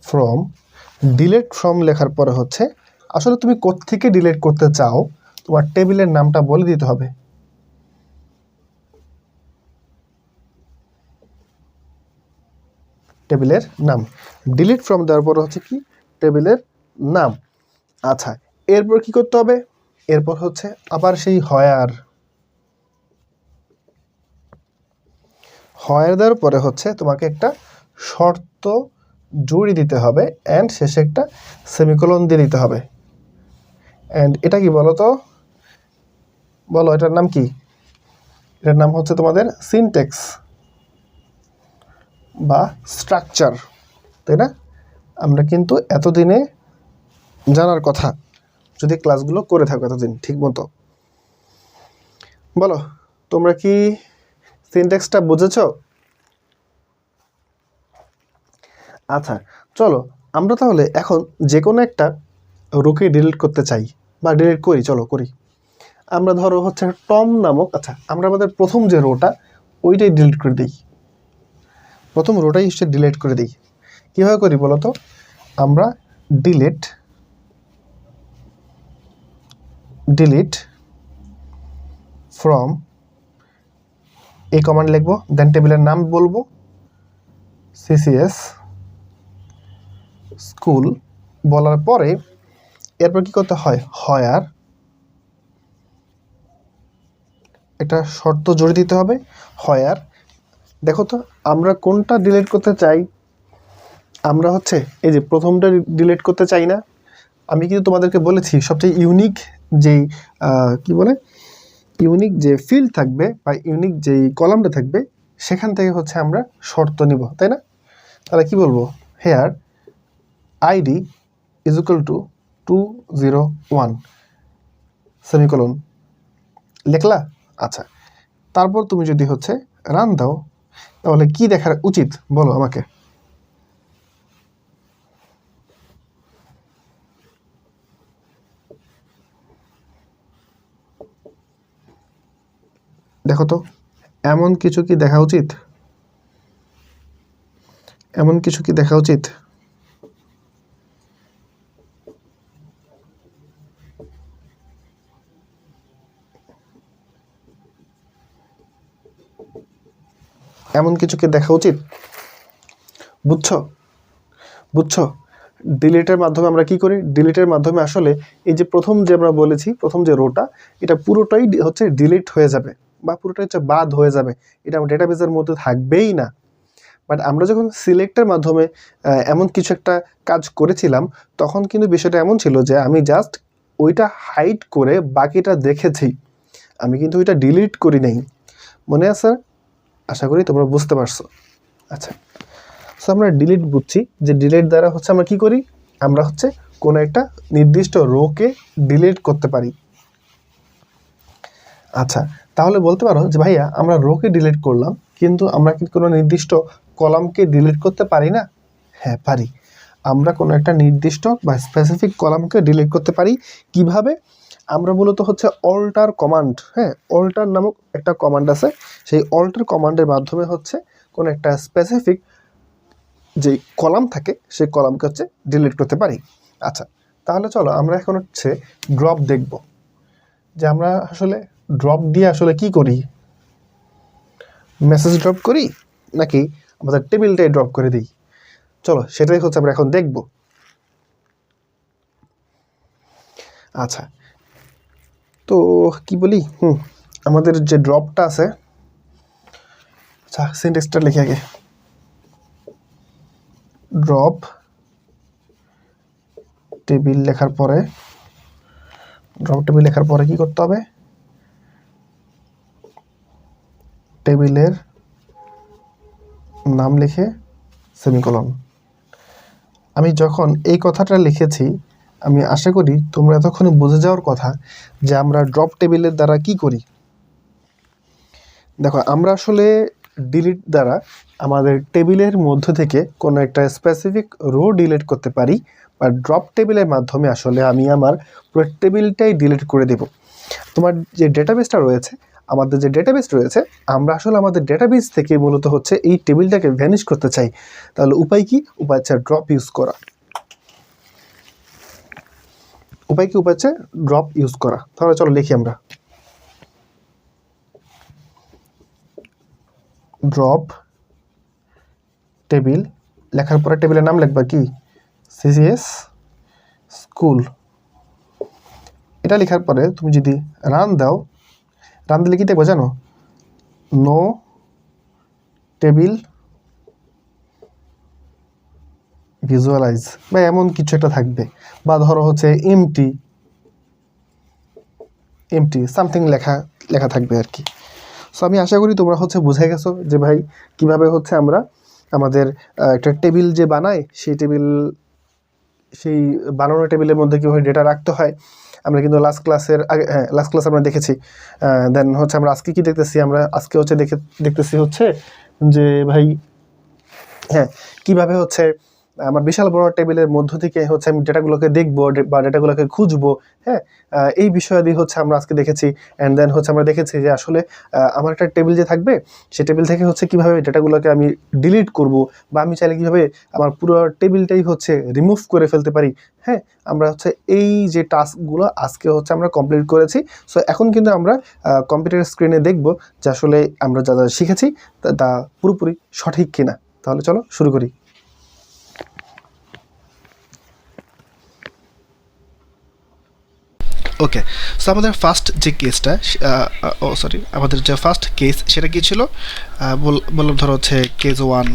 Speaker 1: ফ্রম। ডিলিট ফ্রম লেখার পরে আসলে তুমি কোত্থেকে ডিলিট করতে চাও তোমার টেবিলের নামটা বলে দিতে হবে। টেবিলের নাম ডিলিট ফ্রম দেওয়ার পর কি, টেবিলের নাম। আচ্ছা, এরপর কি করতে হবে? এরপর আবার সেই হয়ার দেওয়ার পরে তোমাকে একটা শর্ত জুড়ে দিতে হবে, অ্যান্ড শেষে একটা সেমিকোলন দিয়ে দিতে হবে। অ্যান্ড এটা কি বলো তো, বলো এটার নাম কি? এটার নাম হচ্ছে তোমাদের সিনট্যাক্স বা স্ট্রাকচার, তাই না? আমরা কিন্তু এতদিনে জানার কথা যদি ক্লাসগুলো করে থাকো এতদিন ঠিক মতো। বলো তোমরা কি সিনট্যাক্সটা বুঝেছো? আচ্ছা চলো আমরা তাহলে এখন যে কোনো একটা রোকে ডিলিট করতে চাই বা ডিলিট করি, চলো করি। আমরা ধরো হচ্ছে টম নামক, আচ্ছা আমরা আমাদের প্রথম যে রোটা ওইটাই ডিলিট করে দিই, প্রথম রোটাই হচ্ছে ডিলিট করে দিই। কীভাবে করি বলো তো? আমরা ডিলিট ফ্রম এই কমান্ড লিখবো, দেন টেবিলের নাম বলবো সিসিএস স্কুল, বলার পরে এরপর কি করতে হয়, আর একটা শর্ত জুড়ে দিতে হবে, আর দেখো তো আমরা কোনটা ডিলিট করতে চাই। আমরা হচ্ছে এই যে প্রথমটা ডিলিট করতে চাই না। আমি কিন্তু তোমাদেরকে বলেছি সবচেয়ে ইউনিক যেই কি বলে ইউনিক যে ফিল্ড থাকবে বা ইউনিক যেই কলামটা থাকবে সেখান থেকে হচ্ছে আমরা শর্ত নিব, তাই না? তাহলে কি বলবো, where ID is equal to 201 semicolon, লিখলা? আচ্ছা তারপর তুমি যদি হচ্ছে রান দাও তাহলে কি দেখার উচিত বলো আমাকে? দেখো তো এমন কিছু কি দেখা উচিত? এমন কিছু কি দেখা উচিত? এমন কিছু কি দেখা উচিত? বুঝছো? বুঝছো? ডিলিটের মাধ্যমে আমরা কি করি? ডিলিটের মাধ্যমে আসলে এই যে প্রথম যে আমরা বলেছি প্রথম যে রোটা এটা পুরোটাই হচ্ছে ডিলিট হয়ে যাবে বা পুরোটাই হচ্ছে বাদ হয়ে যাবে, এটা আমার ডেটাবেসের মধ্যে থাকবেই না। বাট আমরা যখন সিলেক্টের মাধ্যমে এমন কিছু একটা কাজ করেছিলাম তখন কিন্তু বিষয়টা এমন ছিল যে আমি জাস্ট ওইটা হাইড করে বাকিটা দেখেছি, আমি কিন্তু ওইটা ডিলিট করি নাই। মনে আছে? আশা করি তোমরা বুঝতে পারছো। আচ্ছা সো আমরা ডিলিট বুঝছি যে ডিলিট দ্বারা হচ্ছে আমরা কি করি, আমরা হচ্ছে কোনো একটা নির্দিষ্ট রোকে ডিলিট করতে পারি। আচ্ছা তাহলে বলতে পারো যে ভাইয়া আমরা রোকে ডিলিট করলাম কিন্তু আমরা কি কোনো নির্দিষ্ট কলামকে ডিলিট করতে পারি না? হ্যাঁ পারি, আমরা কোনো একটা নির্দিষ্ট বা স্পেসিফিক কলামকে ডিলিট করতে পারি। কিভাবে? আমরা মূলত হচ্ছে অল্টার কমান্ড, হ্যাঁ অল্টার নামক একটা কমান্ড আছে, সেই অল্টার কমান্ডের মাধ্যমে হচ্ছে কোনো একটা স্পেসিফিক যে কলাম থাকে সেই কলামকে হচ্ছে ডিলিট করতে পারি। আচ্ছা তাহলে চলো আমরা এখন হচ্ছে ড্রপ দেখব, যে আমরা আসলে ড্রপ দিয়ে আসলে কি করি, মেসেজ ড্রপ করি নাকি আমাদের টেবিলটাই ড্রপ করে দিই। চলো সেটাই হচ্ছে আমরা এখন দেখব। আচ্ছা তো কি বলি, আমাদের যে ড্রপটা আছে, আচ্ছা সিনট্যাক্সটা লিখে আগে, ড্রপ টেবিল লেখার পরে কি করতে হবে, টেবিলের নাম লিখে সেমিকোলন। আমি যখন এই কথাটা লিখেছি আমি আশা করি তোমরা এতক্ষণে বুঝে যাওয়ার কথা যে আমরা ড্রপ টেবিলের দ্বারা কি করি। দেখো আমরা আসলে ডিলিট দ্বারা আমাদের টেবিলের মধ্য থেকে কোনো একটা স্পেসিফিক রো ডিলিট করতে পারি, বা ড্রপ টেবিলের মাধ্যমে আসলে আমি আমার পুরো টেবিলটাই ডিলিট করে দেব। তোমার যে ডেটাবেসটা রয়েছে, আমাদের যে ডেটাবেস রয়েছে, আমরা আসলে আমাদের ডেটাবেস থেকে মূলত হচ্ছে এই টেবিলটাকে ভ্যানিশ করতে চাই। তাহলে উপায় কি? উপায় হচ্ছে ড্রপ ইউজ করা। উপায় হচ্ছে ড্রপ ইউজ করা। তাহলে চলো লিখি আমরা, ড্রপ টেবিল লেখার পরে টেবিলের নাম লিখবা কি, সিসিএস স্কুল। এটা লেখার পরে তুমি যদি রান দাও, রান দিলে কি দেখবো জানো, নো টেবিল ভিজুয়ালাইজ বা এমন কিছু একটা থাকবে, বা ধরো হচ্ছে এমটি, এমটি সামথিং লেখা লেখা থাকবে আর কি। সো আমি আশা করি তোমরা হচ্ছে বুঝে গেছো যে ভাই কিভাবে হচ্ছে আমরা আমাদের একটা টেবিল যে বানাই সেই বানানো টেবিলের মধ্যে কীভাবে ডেটা রাখতে হয়। আমরা কিন্তু লাস্ট ক্লাসের আগে লাস্ট ক্লাস আমরা দেখেছি। দেন হচ্ছে আমরা আজকে কি দেখতেছি, আমরা আজকে হচ্ছে দেখতেছি হচ্ছে যে ভাই হ্যাঁ কীভাবে হচ্ছে আমার বিশাল বড় টেবিলের মধ্য থেকে হচ্ছে আমি ডেটাগুলোকে দেখবো বা ডেটাগুলোকে খুঁজবো। হ্যাঁ, এই বিষয়াদি হচ্ছে আমরা আজকে দেখেছি। অ্যান্ড দেন হচ্ছে আমরা দেখেছি যে আসলে আমার একটা টেবিল যে থাকবে সেই টেবিল থেকে হচ্ছে কীভাবে ডেটাগুলোকে আমি ডিলিট করব, বা আমি চাইলে কীভাবে আমার পুরো টেবিলটাই হচ্ছে রিমুভ করে ফেলতে পারি। হ্যাঁ, আমরা হচ্ছে এই যে টাস্কগুলো আজকে হচ্ছে আমরা কমপ্লিট করেছি। সো এখন কিন্তু আমরা কম্পিউটার স্ক্রিনে দেখব যে আসলে আমরা যা যা শিখেছি তা পুরোপুরি সঠিক কিনা। তাহলে চলো শুরু করি।
Speaker 2: ওকে, সো আমাদের ফার্স্ট যে কেসটা আমাদের যে ফার্স্ট কেস সেটা কী ছিল বললাম, ধরো হচ্ছে কেস ওয়ান।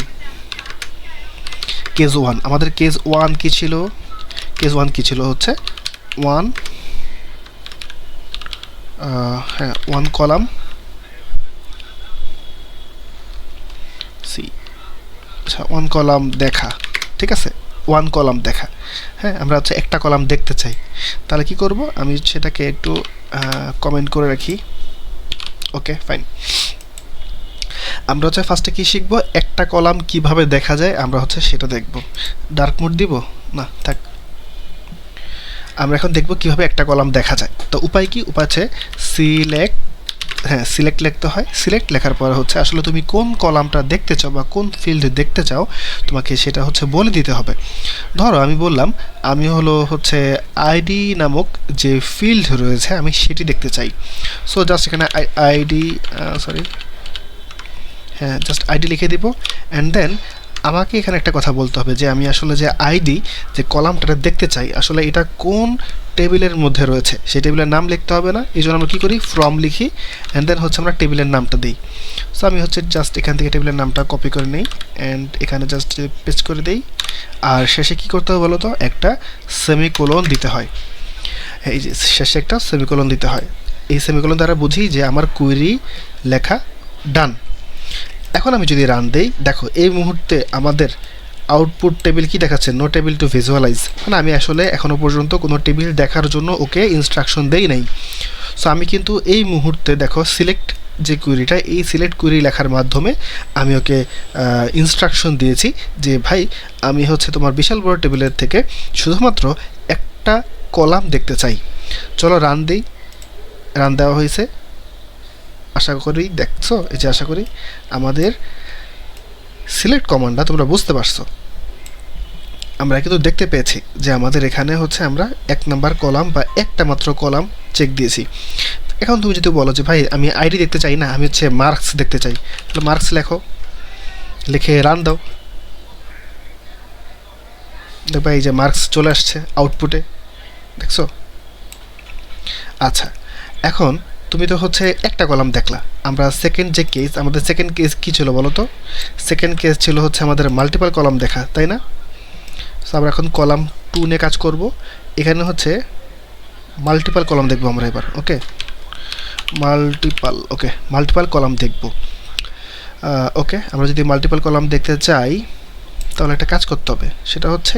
Speaker 2: আমাদের কেস ওয়ান কী ছিল হচ্ছে one one column one column দেখা। ঠিক আছে, ওয়ান কলাম দেখা। হ্যাঁ, আমরা হচ্ছে একটা কলাম দেখতে চাই। তাহলে কি করব, আমি সেটাকে একটু কমেন্ট করে রাখি। Okay fine. আমরা হচ্ছে ফার্স্টে কি শিখব, একটা কলাম কিভাবে দেখা যায় আমরা হচ্ছে সেটা দেখব। ডার্ক মোড দিব না, থাক। আমরা এখন দেখব কিভাবে একটা কলাম দেখা যায়। তো উপায় কি, উপায় আছে সিলেক্ট লিখতে হয়। সিলেক্ট লেখার পর হচ্ছে আসলে তুমি কোন কলামটা দেখতে চাও বা কোন ফিল্ড দেখতে চাও তোমাকে সেটা হচ্ছে বলে দিতে হবে। ধরো আমি বললাম আমি হচ্ছে আইডি নামক যে ফিল্ড রয়েছে আমি সেটি দেখতে চাই। সো জাস্ট এখানে জাস্ট আইডি লিখে দিব। অ্যান্ড দেন আমাকে এখানে একটা কথা বলতে হবে যে আমি আসলে যে আইডি যে কলামটা দেখতে চাই আসলে এটা কোন টেবিলের মধ্যে রয়েছে সেই টেবিলের নাম লিখতে হবে না। এই জন্য আমরা কী করি, ফ্রম লিখি। অ্যান্ড দেন হচ্ছে আমরা টেবিলের নামটা দিই। সো আমি হচ্ছে জাস্ট এখান থেকে টেবিলের নামটা কপি করে নিই অ্যান্ড এখানে জাস্ট পেস্ট করে দিই। আর শেষে কী করতে হবে বলো তো, একটা সেমিকোলন দিতে হয়। এই যে শেষে একটা সেমিকোলন দিতে হয়। এই সেমিকোলন দ্বারা বুঝি যে আমার কুয়েরি লেখা ডান। এখন আমি যদি রান দেই, দেখো এই মুহূর্তে আমাদের আউটপুট টেবিল কি দেখাচ্ছে, নো টেবিল টু ভিজুয়ালাইজ। মানে আমি আসলে এখনও পর্যন্ত কোনো টেবিল দেখার জন্য ওকে ইনস্ট্রাকশন দেই নাই। সো আমি কিন্তু এই মুহূর্তে দেখো সিলেক্ট যে কুয়েরিটা, এই সিলেক্ট কুয়েরি লেখার মাধ্যমে আমি ওকে ইনস্ট্রাকশন দিয়েছি যে ভাই আমি হচ্ছে তোমার বিশাল বড় টেবিলের থেকে শুধুমাত্র একটা কলাম দেখতে চাই। চলো রান দিই। রান দেওয়া হয়েছে, আশা করি দেখছো। এই যে আশা করি আমাদের সিলেক্ট কমান্ডটা তোমরা বুঝতে পারছো। আমরা কিন্তু দেখতে পেয়েছি যে আমাদের এখানে হচ্ছে আমরা এক নাম্বার কলাম বা একটা মাত্র কলাম চেক দিয়েছি। এখন তুমি যদি বলো যে ভাই আমি আইডি দেখতে চাই না, আমি হচ্ছে মার্কস দেখতে চাই, তাহলে মার্কস লেখো, লিখে রান দাও। দেখবা এই যে মার্কস চলে আসছে আউটপুটে, দেখছো। আচ্ছা, এখন তুমি তো হচ্ছে একটা কলাম দেখলা। আমরা সেকেন্ড যে কেস, আমাদের সেকেন্ড কেস কী ছিল বলো তো, সেকেন্ড কেস ছিল হচ্ছে আমাদের মাল্টিপল কলাম দেখা, তাই না? সো আমরা এখন কলাম 2 নিয়ে কাজ করব। এখানে হচ্ছে মাল্টিপল কলাম দেখব আমরা এবার। ওকে, মাল্টিপল কলাম দেখব। ওকে, আমরা যদি মাল্টিপল কলাম দেখতে চাই তাহলে একটা কাজ করতে হবে, সেটা হচ্ছে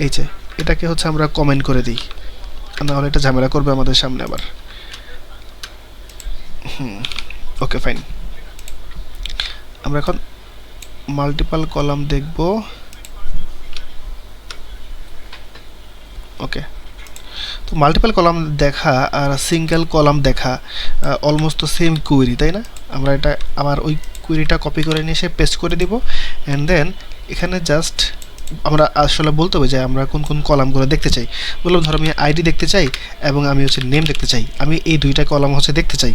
Speaker 2: এই যে এটাকে হচ্ছে আমরা কমেন্ট করে দিই, নাহলে এটা ঝামেলা করবে আমাদের সামনে আবার। Okay fine. আমরা এখন মাল্টিপল কলাম দেখব। ওকে, তো মাল্টিপল কলাম দেখা আর সিঙ্গেল কলাম দেখা অলমোস্ট সেম কুয়েরি, তাই না? আমরা এটা আমার ওই কুয়েরিটা কপি করে নিয়ে এসে পেস্ট করে দিব। অ্যান্ড দেন এখানে জাস্ট আমরা আসলে বলতে হবে যে আমরা কোন কোন কলামগুলো দেখতে চাই। বললাম ধরো আমি আইডি দেখতে চাই এবং আমি হচ্ছে নেম দেখতে চাই, আমি এই দুইটা কলাম হচ্ছে দেখতে চাই।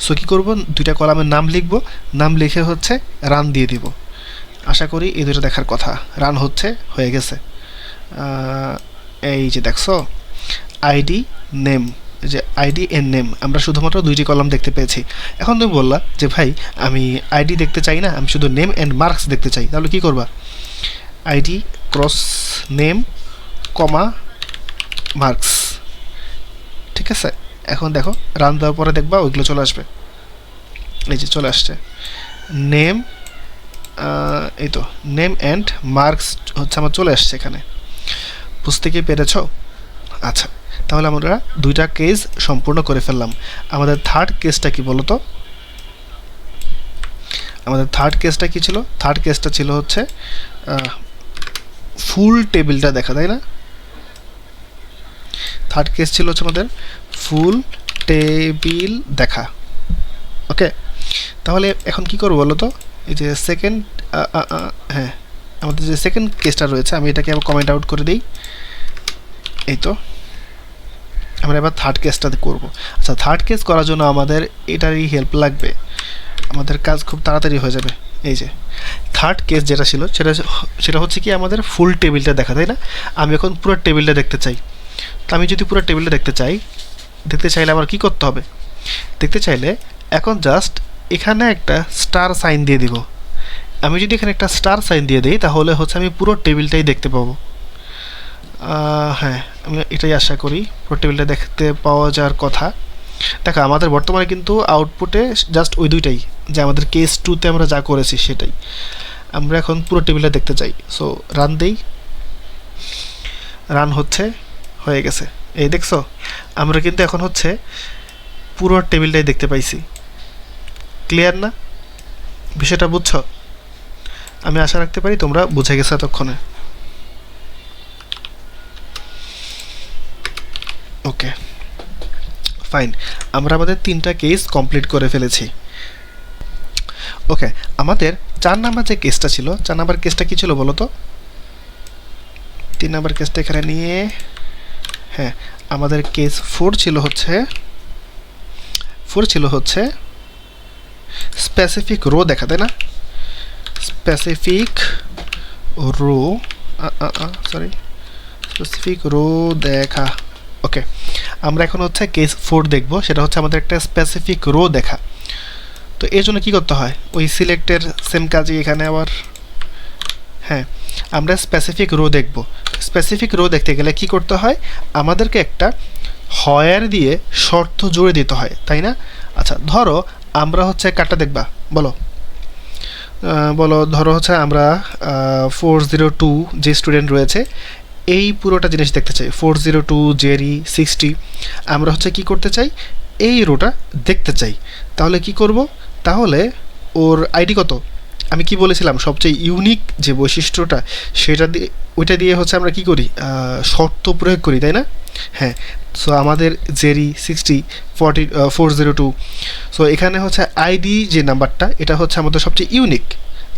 Speaker 2: সো কী করবো, দুইটা কলামের নাম লিখব, নাম লিখে হচ্ছে রান দিয়ে দিব। আশা করি এই দুটো দেখার কথা। রান হচ্ছে, হয়ে গেছে। এই যে দেখছো আইডি নেম, যে আইডি এন্ড নেম আমরা শুধুমাত্র দুইটি কলাম দেখতে পেয়েছি। এখন তুমি বললা যে ভাই আমি আইডি দেখতে চাই না, আমি শুধু নেম অ্যান্ড মার্কস দেখতে চাই, তাহলে কী করবা, আইডি ক্রস নেম কমা মার্কস। ঠিক আছে, এখন দেখো রান দেওয়ার পরে দেখবা ওইগুলো চলে আসবে, এই যে চলে আসছে নেম, এই তো নেম অ্যান্ড মার্কস হচ্ছে আমার চলে আসছে এখানে। বুঝতে কি পেরেছো? আচ্ছা, তাহলে আমরা 2টা কেস সম্পূর্ণ করে ফেললাম। আমাদের থার্ড কেসটা কি বলো তো? আমাদের থার্ড কেসটা কি ছিল? থার্ড কেসটা ছিল হচ্ছে ফুল টেবিলটা দেখা, তাই না? থার্ড কেস ছিল হচ্ছে আমাদের ফুল টেবিল দেখা। ওকে, তাহলে এখন কি করবো বলো তো? এই যে সেকেন্ড, হ্যাঁ আমাদের যে সেকেন্ড কেসটা রয়েছে আমি এটাকে আবার কমেন্ট আউট করে দিই। এই তো আমরা এবার থার্ড কেসটা করব। আচ্ছা, থার্ড কেস করার জন্য আমাদের এটারই হেল্প লাগবে, আমাদের কাজ খুব তাড়াতাড়ি হয়ে যাবে। এই যে থার্ড কেস যেটা ছিল সেটা হচ্ছে কি আমাদের ফুল টেবিলটা দেখা, তাই না? আমি এখন পুরো টেবিলটা দেখতে চাই। তো আমি যদি পুরো টেবিলটা দেখতে চাইলে আমার কি করতে হবে? দেখতে চাইলে এখন জাস্ট এখানে একটা স্টার সাইন দিয়ে দিব। আমি যদি এখানে একটা স্টার সাইন দিয়ে দিই তাহলে হচ্ছে আমি পুরো টেবিলটাই দেখতে পাবো। হ্যাঁ, আমি এটাই আশা করি, পুরো টেবিলটা দেখতে পাওয়া যাওয়ার কথা। দেখো আমাদের বর্তমানে কিন্তু আউটপুটে জাস্ট ওই দুইটাই, যে আমাদের কেস 2তে আমরা যা করেছি সেটাই। আমরা এখন পুরো টেবিলটা দেখতে চাই, সো রান দেই। রান হচ্ছে, হয়ে গেছে। এই দেখছো, আমরা কিন্তু এখন হচ্ছে পুরো টেবিলটাই দেখতে পাইছি। ক্লিয়ার না? বিষয়টা বুঝছো? আমি আশা রাখতে পারি তোমরা বুঝে গেছো এতক্ষণে। ওকে ফাইন, আমরা আমাদের 3টা কেস কমপ্লিট করে ফেলেছি। ওকে, আমাদের 4 নাম্বার যে কেসটা ছিল, 4 নাম্বার কেসটা কী ছিল বলো তো? 3 নাম্বার কেসটা এখানে নিয়ে, হ্যাঁ আমাদের কেস 4 ছিল হচ্ছে স্পেসিফিক রো দেখা, তাই না? স্পেসিফিক রো, স্পেসিফিক রো দেখা। ওকে, আমরা এখন হচ্ছে কেস 4 দেখব, সেটা হচ্ছে আমাদের একটা স্পেসিফিক রো দেখা। তো এর জন্য কী করতে হয়? ওই সিলেক্টের সেম কাজই এখানে আবার, হ্যাঁ আমরা স্পেসিফিক রো দেখব। স্পেসিফিক রো দেখতে গেলে কি করতে হয়? আমাদেরকে একটা হয়ার দিয়ে শর্ত জুড়ে দিতে হয়, তাই না? আচ্ছা ধরো আমরা হচ্ছে কাটটা দেখবা, বলো ধরো হচ্ছে আমরা 402 যে স্টুডেন্ট রয়েছে এই পুরোটা জিনিস দেখতে চাই। 402 জেরি 60 আমরা হচ্ছে কি করতে চাই? এই রোটা দেখতে চাই। তাহলে কি করব? তাহলে ওর আইডি কত? আমি কি বলেছিলাম সবচেয়ে ইউনিক যে বৈশিষ্ট্যটা, সেটা দিয়ে ওইটা দিয়ে হচ্ছে আমরা কি করি? শর্ত প্রয়োগ করি, তাই না? হ্যাঁ, সো আমাদের জেরি 60 402, সো এখানে হচ্ছে আইডি যে নাম্বারটা এটা হচ্ছে আমাদের সবচেয়ে ইউনিক।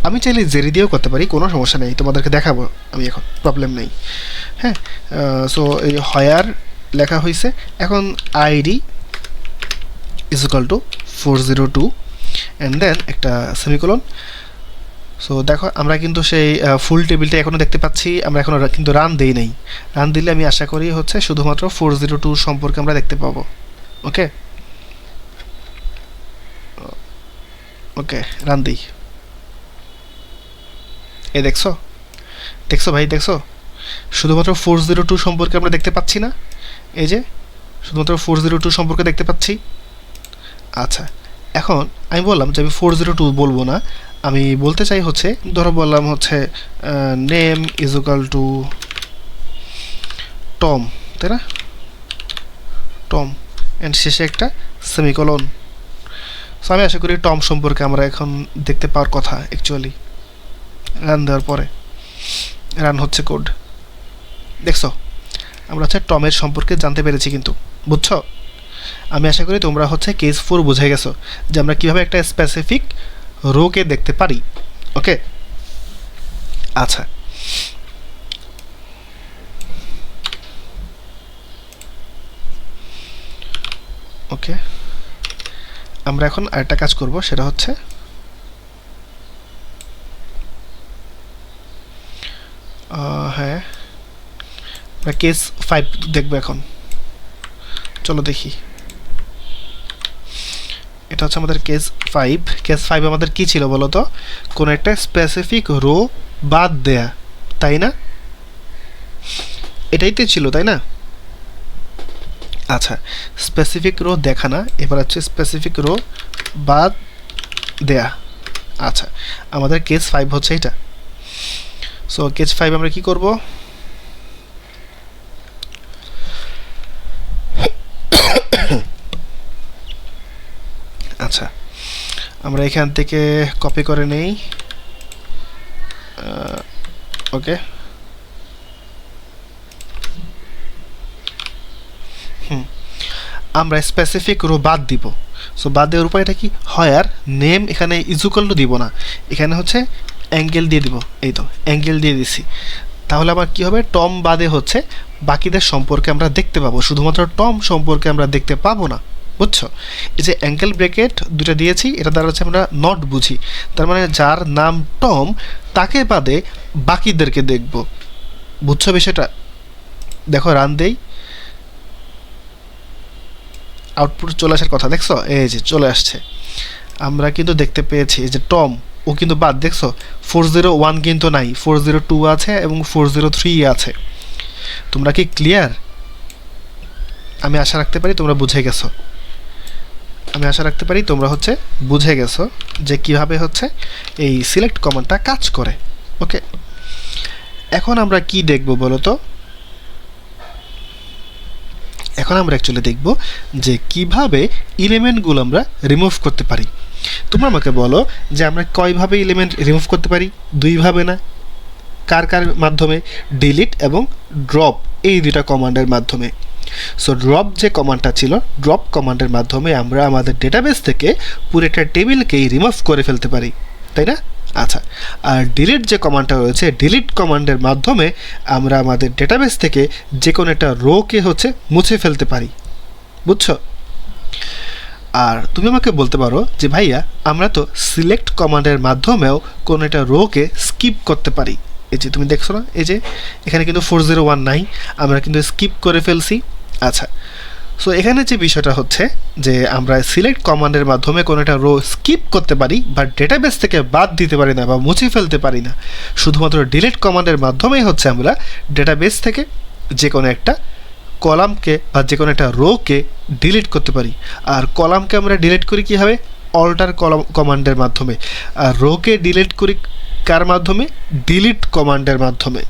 Speaker 2: আমি চাইলে জেরি দিয়েও করতে পারি, কোনো সমস্যা নেই, তোমাদেরকে দেখাবো আমি এখন, প্রবলেম নেই। হ্যাঁ, সো এই হয়ার লেখা হয়েছে। এখন ID is equal to 402 and then একটা সেমিকোলন। সো দেখো আমরা কিন্তু সেই ফুল টেবিলটা এখনও দেখতে পাচ্ছি, আমরা এখনও কিন্তু রান দিই নাই। রান দিলে আমি আশা করি হচ্ছে শুধুমাত্র 402 সম্পর্কে আমরা দেখতে পাবো। ওকে ওকে, রান দিই। এ দেখছো ভাই, দেখছো শুধুমাত্র 402 সম্পর্কে আমরা দেখতে পাচ্ছি না? এই যে শুধুমাত্র 402 সম্পর্কে দেখতে পাচ্ছি। আচ্ছা, এখন আমি বললাম যে আমি 402 বলবো না, আমি বলতে চাই হচ্ছে, ধরো বললাম হচ্ছে name is equal two Tom, তাই না? টম অ্যান্ড শেষে একটা সেমিকোলন। সো আমি আশা করি টম সম্পর্কে আমরা এখন দেখতে পাওয়ার কথা অ্যাকচুয়ালি। রান দেওয়ার পরে রান হচ্ছে কোড, দেখছো আমরা হচ্ছে টমের সম্পর্কে জানতে পেরেছি কিন্তু, বুঝছো? আমি আশা করি তোমরা হচ্ছে কেস 4 বুঝে গেছো যে আমরা কীভাবে একটা স্পেসিফিক রোকে দেখতে পারি। ওকে আচ্ছা, ওকে আমরা এখন আরেকটা কাজ করব, সেটা হচ্ছে হ্যাঁ আমরা কেস 5 দেখবো এখন। চলো দেখি, এটা হচ্ছে আমাদের কেস 5। কেস 5 আমাদের কি ছিল বলো তো? কোনো একটা স্পেসিফিক রো বাদ দেয়া, তাই না? এটাই তো ছিল, তাই না? আচ্ছা, স্পেসিফিক রো দেখা না, এবার হচ্ছে স্পেসিফিক রো বাদ দেয়া। আচ্ছা, আমাদের কেস 5 হচ্ছে এটা। সো কেস 5 আমরা কি করব? আচ্ছা, আমরা এখান থেকে কপি করে নেই। ওকে, আমরা স্পেসিফিক রো বাদ দিব। সো বাদ দেওয়ার উপায়টা কি? হয় আর নেম এখানে ইজুকাল টু দিব না, এখানে হচ্ছে অ্যাঙ্গেল দিয়ে দিব। এই তো অ্যাঙ্গেল দিয়ে দিছি। তাহলে আবার কি হবে? টম বাদে হচ্ছে বাকিদের সম্পর্কে আমরা দেখতে পাবো, শুধুমাত্র টম সম্পর্কে আমরা দেখতে পাবো না। বুঝছো? এই যে অ্যাঙ্গেল ব্র্যাকেট দুটো দিয়েছি, এটা দ্বারা হচ্ছে আমরা নট বুঝি। তার মানে যার নাম টম তাকে বাদে বাকিদেরকে দেখব। বুঝছো বিষয়টা? দেখো রান দেই, আউটপুট চলে আসার কথা, দেখছো? এই যে চলে আসছে। আমরা কিন্তু দেখতে পেয়েছি যে টম ও কিন্তু বাদ, দেখছো? 401 কিন্তু নাই, 402 আছে এবং 403 আছে। তোমরা কি ক্লিয়ার? আমি আশা রাখতে পারি তোমরা বুঝে গেছো। আমি আশা রাখতে পারি তোমরা হচ্ছে বুঝে গেছো যে কিভাবে হচ্ছে এই সিলেক্ট কমান্ডটা কাজ করে। ওকে, এখন আমরা কি দেখব বলো তো? এখন আমরা অ্যাকচুয়ালি দেখব যে কিভাবে এলিমেন্টগুলো আমরা রিমুভ করতে পারি। তোমরা আমাকে বলো যে আমরা কয়ভাবে এলিমেন্ট রিমুভ করতে পারি? দুইভাবে না? কার কার মাধ্যমে? ডিলিট এবং ড্রপ, এই দুইটা কমান্ডের মাধ্যমে। সো ড্রপ যে কমান্ডটা ছিল, ড্রপ কমান্ডের মাধ্যমে আমরা আমাদের ডেটাবেস থেকে পুরো একটা টেবিলকেই রিমুভ করে ফেলতে পারি, তাই না? আচ্ছা, আর ডিলিট যে কমান্ডটা রয়েছে, ডিলিট কমান্ডের মাধ্যমে আমরা আমাদের ডেটাবেস থেকে যে কোনো একটা রোকে হচ্ছে মুছে ফেলতে পারি। বুঝছো? আর তুমি আমাকে বলতে পারো যে ভাইয়া আমরা তো সিলেক্ট কমান্ডের মাধ্যমেও কোনো একটা রোকে স্কিপ করতে পারি। এই যে তুমি দেখছো না, এই যে এখানে কিন্তু 401 নাই, আমরা কিন্তু স্কিপ করে ফেলছি। আচ্ছা, সো এখানে যে বিষয়টা হচ্ছে যে আমরা সিলেক্ট কমান্ডের মাধ্যমে কোনো একটা রো স্কিপ করতে পারি, বা ডেটাবেস থেকে বাদ দিতে পারি না বা মুছে ফেলতে পারি না। শুধুমাত্র ডিলিট কমান্ডের মাধ্যমেই হচ্ছে আমরা ডেটাবেস থেকে যে কোনো একটা কলামকে বা যে কোনো একটা রোকে ডিলিট করতে পারি। আর কলামকে আমরা ডিলিট করি কীভাবে? অল্টার কলাম কমান্ডের মাধ্যমে। আর রোকে ডিলিট করি কার মাধ্যমে? ডিলিট কমান্ডের মাধ্যমে।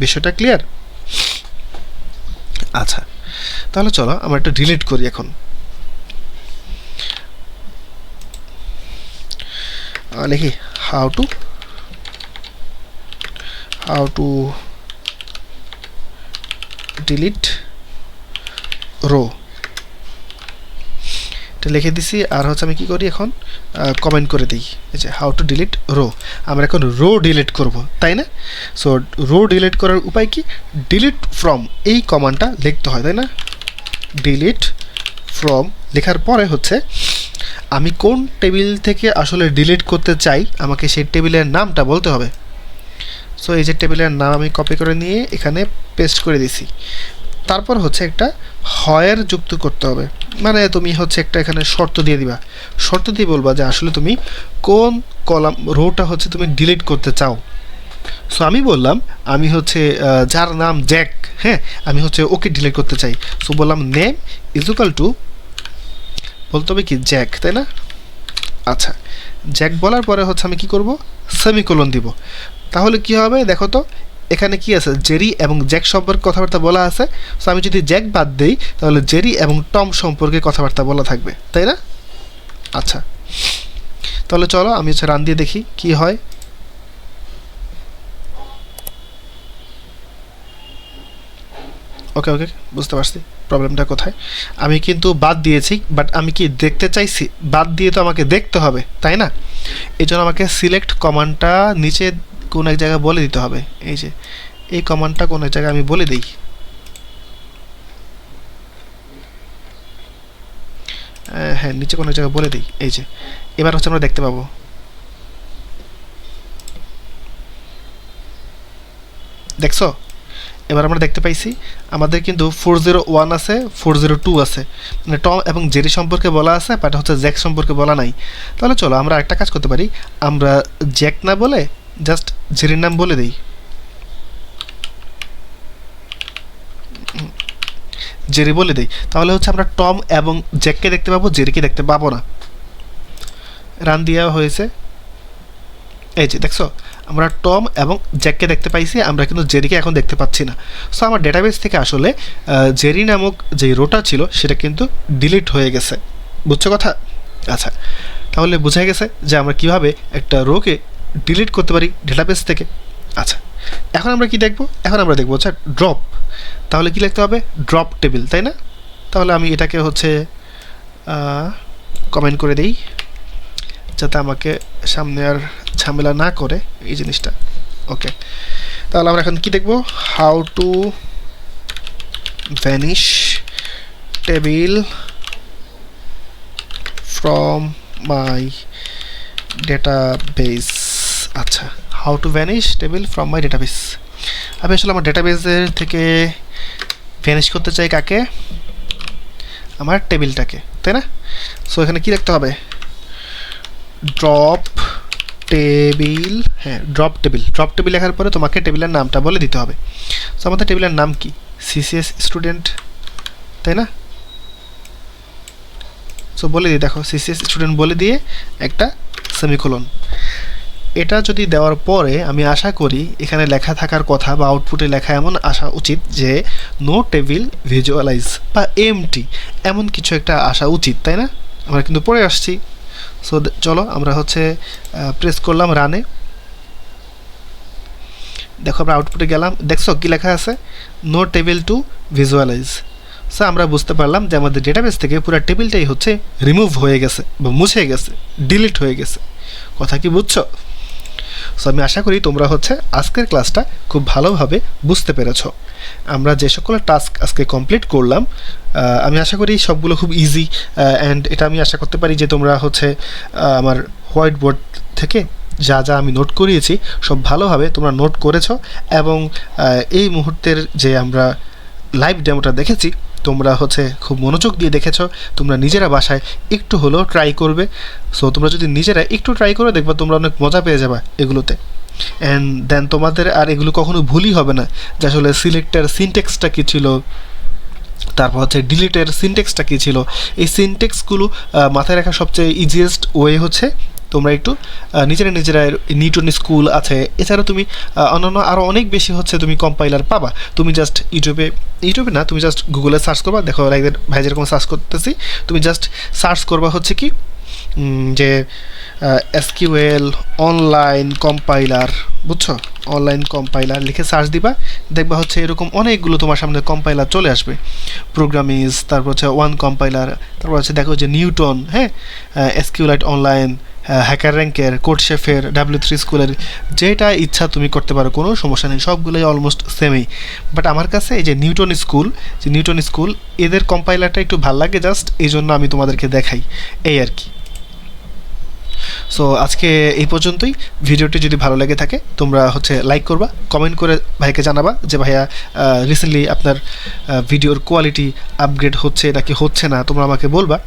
Speaker 2: বিষয়টা ক্লিয়ার? আচ্ছা, তাহলে চলো আমরা একটা ডিলিট করি এখন। লিখি হাউ টু ডিলিট রো, এটা লিখে দিছি। আর হচ্ছে আমি কি করি এখন? কমেন্ট করে দিই, এই যে হাউ টু ডিলিট রো। আমরা এখন রো ডিলিট করব, তাই না? সো রো ডিলিট করার উপায় কি? ডিলিট ফ্রম এই কমান্ডটা লিখতে হয়, তাই না? ডিলিট ফ্রম লেখার পরে হচ্ছে আমি কোন টেবিল থেকে আসলে ডিলিট করতে চাই, আমাকে সেই টেবিলের নামটা বলতে হবে। সো এই যে টেবিলের নাম আমি কপি করে নিয়ে এখানে পেস্ট করে দিছি। তারপর হচ্ছে একটা হয়ের যুক্ত করতে হবে, মানে তুমি হচ্ছে একটা এখানে শর্ত দিয়ে দিবা। শর্ত দিয়ে বলবা যে আসলে তুমি কোন কলাম রোটা হচ্ছে তুমি ডিলিট করতে চাও। সো আমি বললাম আমি হচ্ছে যার নাম জ্যাক, হ্যাঁ, আমি হচ্ছে ওকে ডিলিট করতে চাই। সো বললাম নেম ইজুকাল টু, বলতে হবে কি জ্যাক, তাই না? আচ্ছা, জ্যাক বলার পরে হচ্ছে আমি কি করব? সেমিকোলন দিব। তাহলে কি হবে দেখো তো, এখানে কি আছে? জেরি এবং জ্যাক সম্পর্কে কথাবার্তা বলা আছে। সো আমি যদি জ্যাক বাদ দিই তাহলে জেরি এবং টম সম্পর্কে কথাবার্তা বলা থাকবে, তাই না? আচ্ছা, তাহলে চলো আমি হচ্ছে রান দিয়ে দেখি কি হয়। ওকে ওকে, বুঝতে পারছি প্রবলেমটা কোথায়। আমি কিন্তু বাদ দিয়েছি, বাট আমি কি দেখতে চাইছি? বাদ দিয়ে তো আমাকে দেখতে হবে, তাই না? এই জন্য আমাকে সিলেক্ট কমান্ডটা নিচে কোন এক জায়গায় বলে দিতে হবে। এই যে এই কমান্ডটা কোন এক জায়গায় আমি বলে দিই। হ্যাঁ, নিচে কোনো জায়গায় বলে দিই। এই যে এবার হচ্ছে আমরা দেখতে পাবো। দেখছো? এবার আমরা দেখতে পাইছি আমাদের কিন্তু 401 আছে, 402 আছে, মানে টম এবং জেরি সম্পর্কে বলা আছে, বাট হচ্ছে জ্যাক সম্পর্কে বলা নাই। তাহলে চলো আমরা একটা কাজ করতে পারি, আমরা জ্যাক না বলে জাস্ট জেরির নাম বলে দিই। জেরি বলে দিই, তাহলে হচ্ছে আমরা টম এবং জ্যাককে দেখতে পাবো, জেরিকে দেখতে পাবো না। রান দেওয়া হয়েছে, এই যে দেখছো আমরা টম এবং জ্যাককে দেখতে পাইছি, আমরা কিন্তু জেরিকে এখন দেখতে পাচ্ছি না। সো আমার ডেটাবেস থেকে আসলে জেরি নামক যে রোটা ছিল সেটা কিন্তু ডিলিট হয়ে গেছে, বুঝছো কথা? আচ্ছা, তাহলে বোঝা গেছে যে আমরা কিভাবে একটা রোকে ডিলিট করতে পারি ডেটাবেস থেকে। আচ্ছা, এখন আমরা কি দেখব? এখন আমরা দেখবো হচ্ছে ড্রপ। তাহলে কি লিখতে হবে? ড্রপ টেবিল, তাই না? তাহলে আমি এটাকে হচ্ছে কমেন্ট করে দিই যাতে আমাকে সামনে আর ঝামেলা না করে এই জিনিসটা। ওকে, তাহলে আমরা এখন কি দেখব? How to vanish table from my database. আচ্ছা, how to vanish table from my database. আমি আসলে আমার ডেটাবেসের থেকে ভ্যানিশ করতে চাই কাকে? আমার টেবিলটাকে, তাই না? সো এখানে কি লিখতে হবে? Drop table. হ্যাঁ, ড্রপ টেবিল। ড্রপ টেবিল লেখার পরে তোমাকে টেবিলের নামটা বলে দিতে হবে। সো আমাদের টেবিলের নাম কি? সিসিএস স্টুডেন্ট, তাই না? সো বলে দিই, দেখো সিসিএস স্টুডেন্ট বলে দিয়ে একটা সেমিকোলন। এটা যদি দেওয়ার পরে আমি আশা করি এখানে লেখা থাকার কথা বা আউটপুটে লেখা এমন আসা উচিত যে নো টেবিল ভিজুয়ালাইজ বা এমটি, এমন কিছু একটা আসা উচিত, তাই না? আমরা কিন্তু পড়ে আসছি। সো চলো আমরা হচ্ছে প্রেস করলাম রানে। দেখো আমরা আউটপুটে গেলাম, দেখছো কি লেখা আছে? No table to visualise. So আমরা বুঝতে পারলাম যে আমাদের ডেটাবেস থেকে পুরো টেবিলটাই হচ্ছে রিমুভ হয়ে গেছে বা মুছে গেছে, ডিলিট হয়ে গেছে। কথা কি বুঝছো? সো আমি আশা করি তোমরা হচ্ছে আজকের ক্লাসটা খুব ভালোভাবে বুঝতে পেরেছো। আমরা যে সকল টাস্ক আজকে কমপ্লিট করলাম, আমি আশা করি সবগুলো খুব ইজি, অ্যান্ড এটা আমি আশা করতে পারি যে তোমরা হচ্ছে আমার হোয়াইট বোর্ড থেকে যা যা আমি নোট করিয়েছি সব ভালোভাবে তোমরা নোট করেছো, এবং এই মুহূর্তের যে আমরা লাইভ ডেমোটা দেখেছি তোমরা হচ্ছে খুব মনোযোগ দিয়ে দেখেছো। তোমরা নিজেরা বাসায় একটু হলেও ট্রাই করবে। সো তোমরা যদি নিজেরা একটু ট্রাই করে দেখবা তোমরা অনেক মজা পেয়ে যাবে এগুলোতে, অ্যান্ড দেন তোমাদের আর এগুলো কখনো ভুলই হবে না যে আসলে সিলেক্টের সিনটেক্সটা কী ছিল, তারপর হচ্ছে ডিলিটের সিনটেক্সটা কী ছিল। এই সিনটেক্সগুলো মাথায় রাখার সবচেয়ে ইজিয়েস্ট ওয়ে হচ্ছে তোমরা একটু নিজেরা নিউটন স্কুল আছে, এছাড়া তুমি অন্যান্য আরও অনেক বেশি হচ্ছে তুমি কম্পাইলার পাবা। তুমি জাস্ট ইউটিউবে না, তুমি জাস্ট গুগলে সার্চ করবা। দেখো ভাই যেরকম সার্চ করতেছি, তুমি জাস্ট সার্চ করবা হচ্ছে কি যে এসকিউএল অনলাইন কম্পাইলার, বুঝছো? অনলাইন কম্পাইলার লিখে সার্চ দিবা, দেখবা হচ্ছে এরকম অনেকগুলো তোমার সামনে কম্পাইলার চলে আসবে। প্রোগ্রামিজ, তারপর হচ্ছে ওয়ান কম্পাইলার, তারপর হচ্ছে দেখো যে নিউটন, হ্যাঁ, এসকিউলাইট অনলাইন, হ্যাকার র্যাঙ্কের, কোডশেফের, W3 স্কুলের, যেটা ইচ্ছা তুমি করতে পারো, কোনো সমস্যা নেই, সবগুলোই অলমোস্ট সেমই। বাট আমার কাছে এই যে নিউটন স্কুল এদের কম্পাইলারটা একটু ভাল লাগে, জাস্ট এই জন্য আমি তোমাদেরকে দেখাই, এই আর কি। সো আজকে এই পর্যন্তই। ভিডিওটি যদি ভালো লেগে থাকে তোমরা হচ্ছে লাইক করবা, কমেন্ট করে ভাইকে জানাবা যে ভাইয়া রিসেন্টলি আপনার ভিডিওর কোয়ালিটি আপগ্রেড হচ্ছে নাকি হচ্ছে না, তোমরা আমাকে বলবা।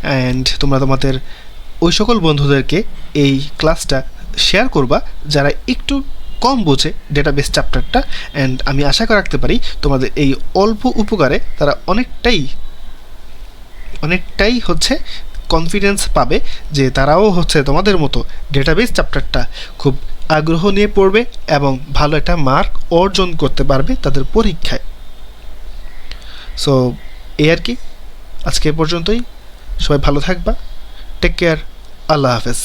Speaker 2: অ্যান্ড তোমরা তোমাদের ওই সকল বন্ধুদেরকে এই ক্লাসটা শেয়ার করবা যারা একটু কম বোঝে ডেটাবেস চ্যাপ্টারটা, অ্যান্ড আমি আশা রাখতে পারি তোমাদের এই অল্প উপকারে তারা অনেকটাই হচ্ছে কনফিডেন্স পাবে যে তারাও হচ্ছে তোমাদের মতো ডেটাবেস চ্যাপ্টারটা খুব আগ্রহ নিয়ে পড়বে এবং ভালো একটা মার্ক অর্জন করতে পারবে তাদের পরীক্ষায়। সো এই আর কি, আজকে পর্যন্তই। সবাই ভালো থাকবা, টেক কেয়ার, আল্লাহ হাফেজ।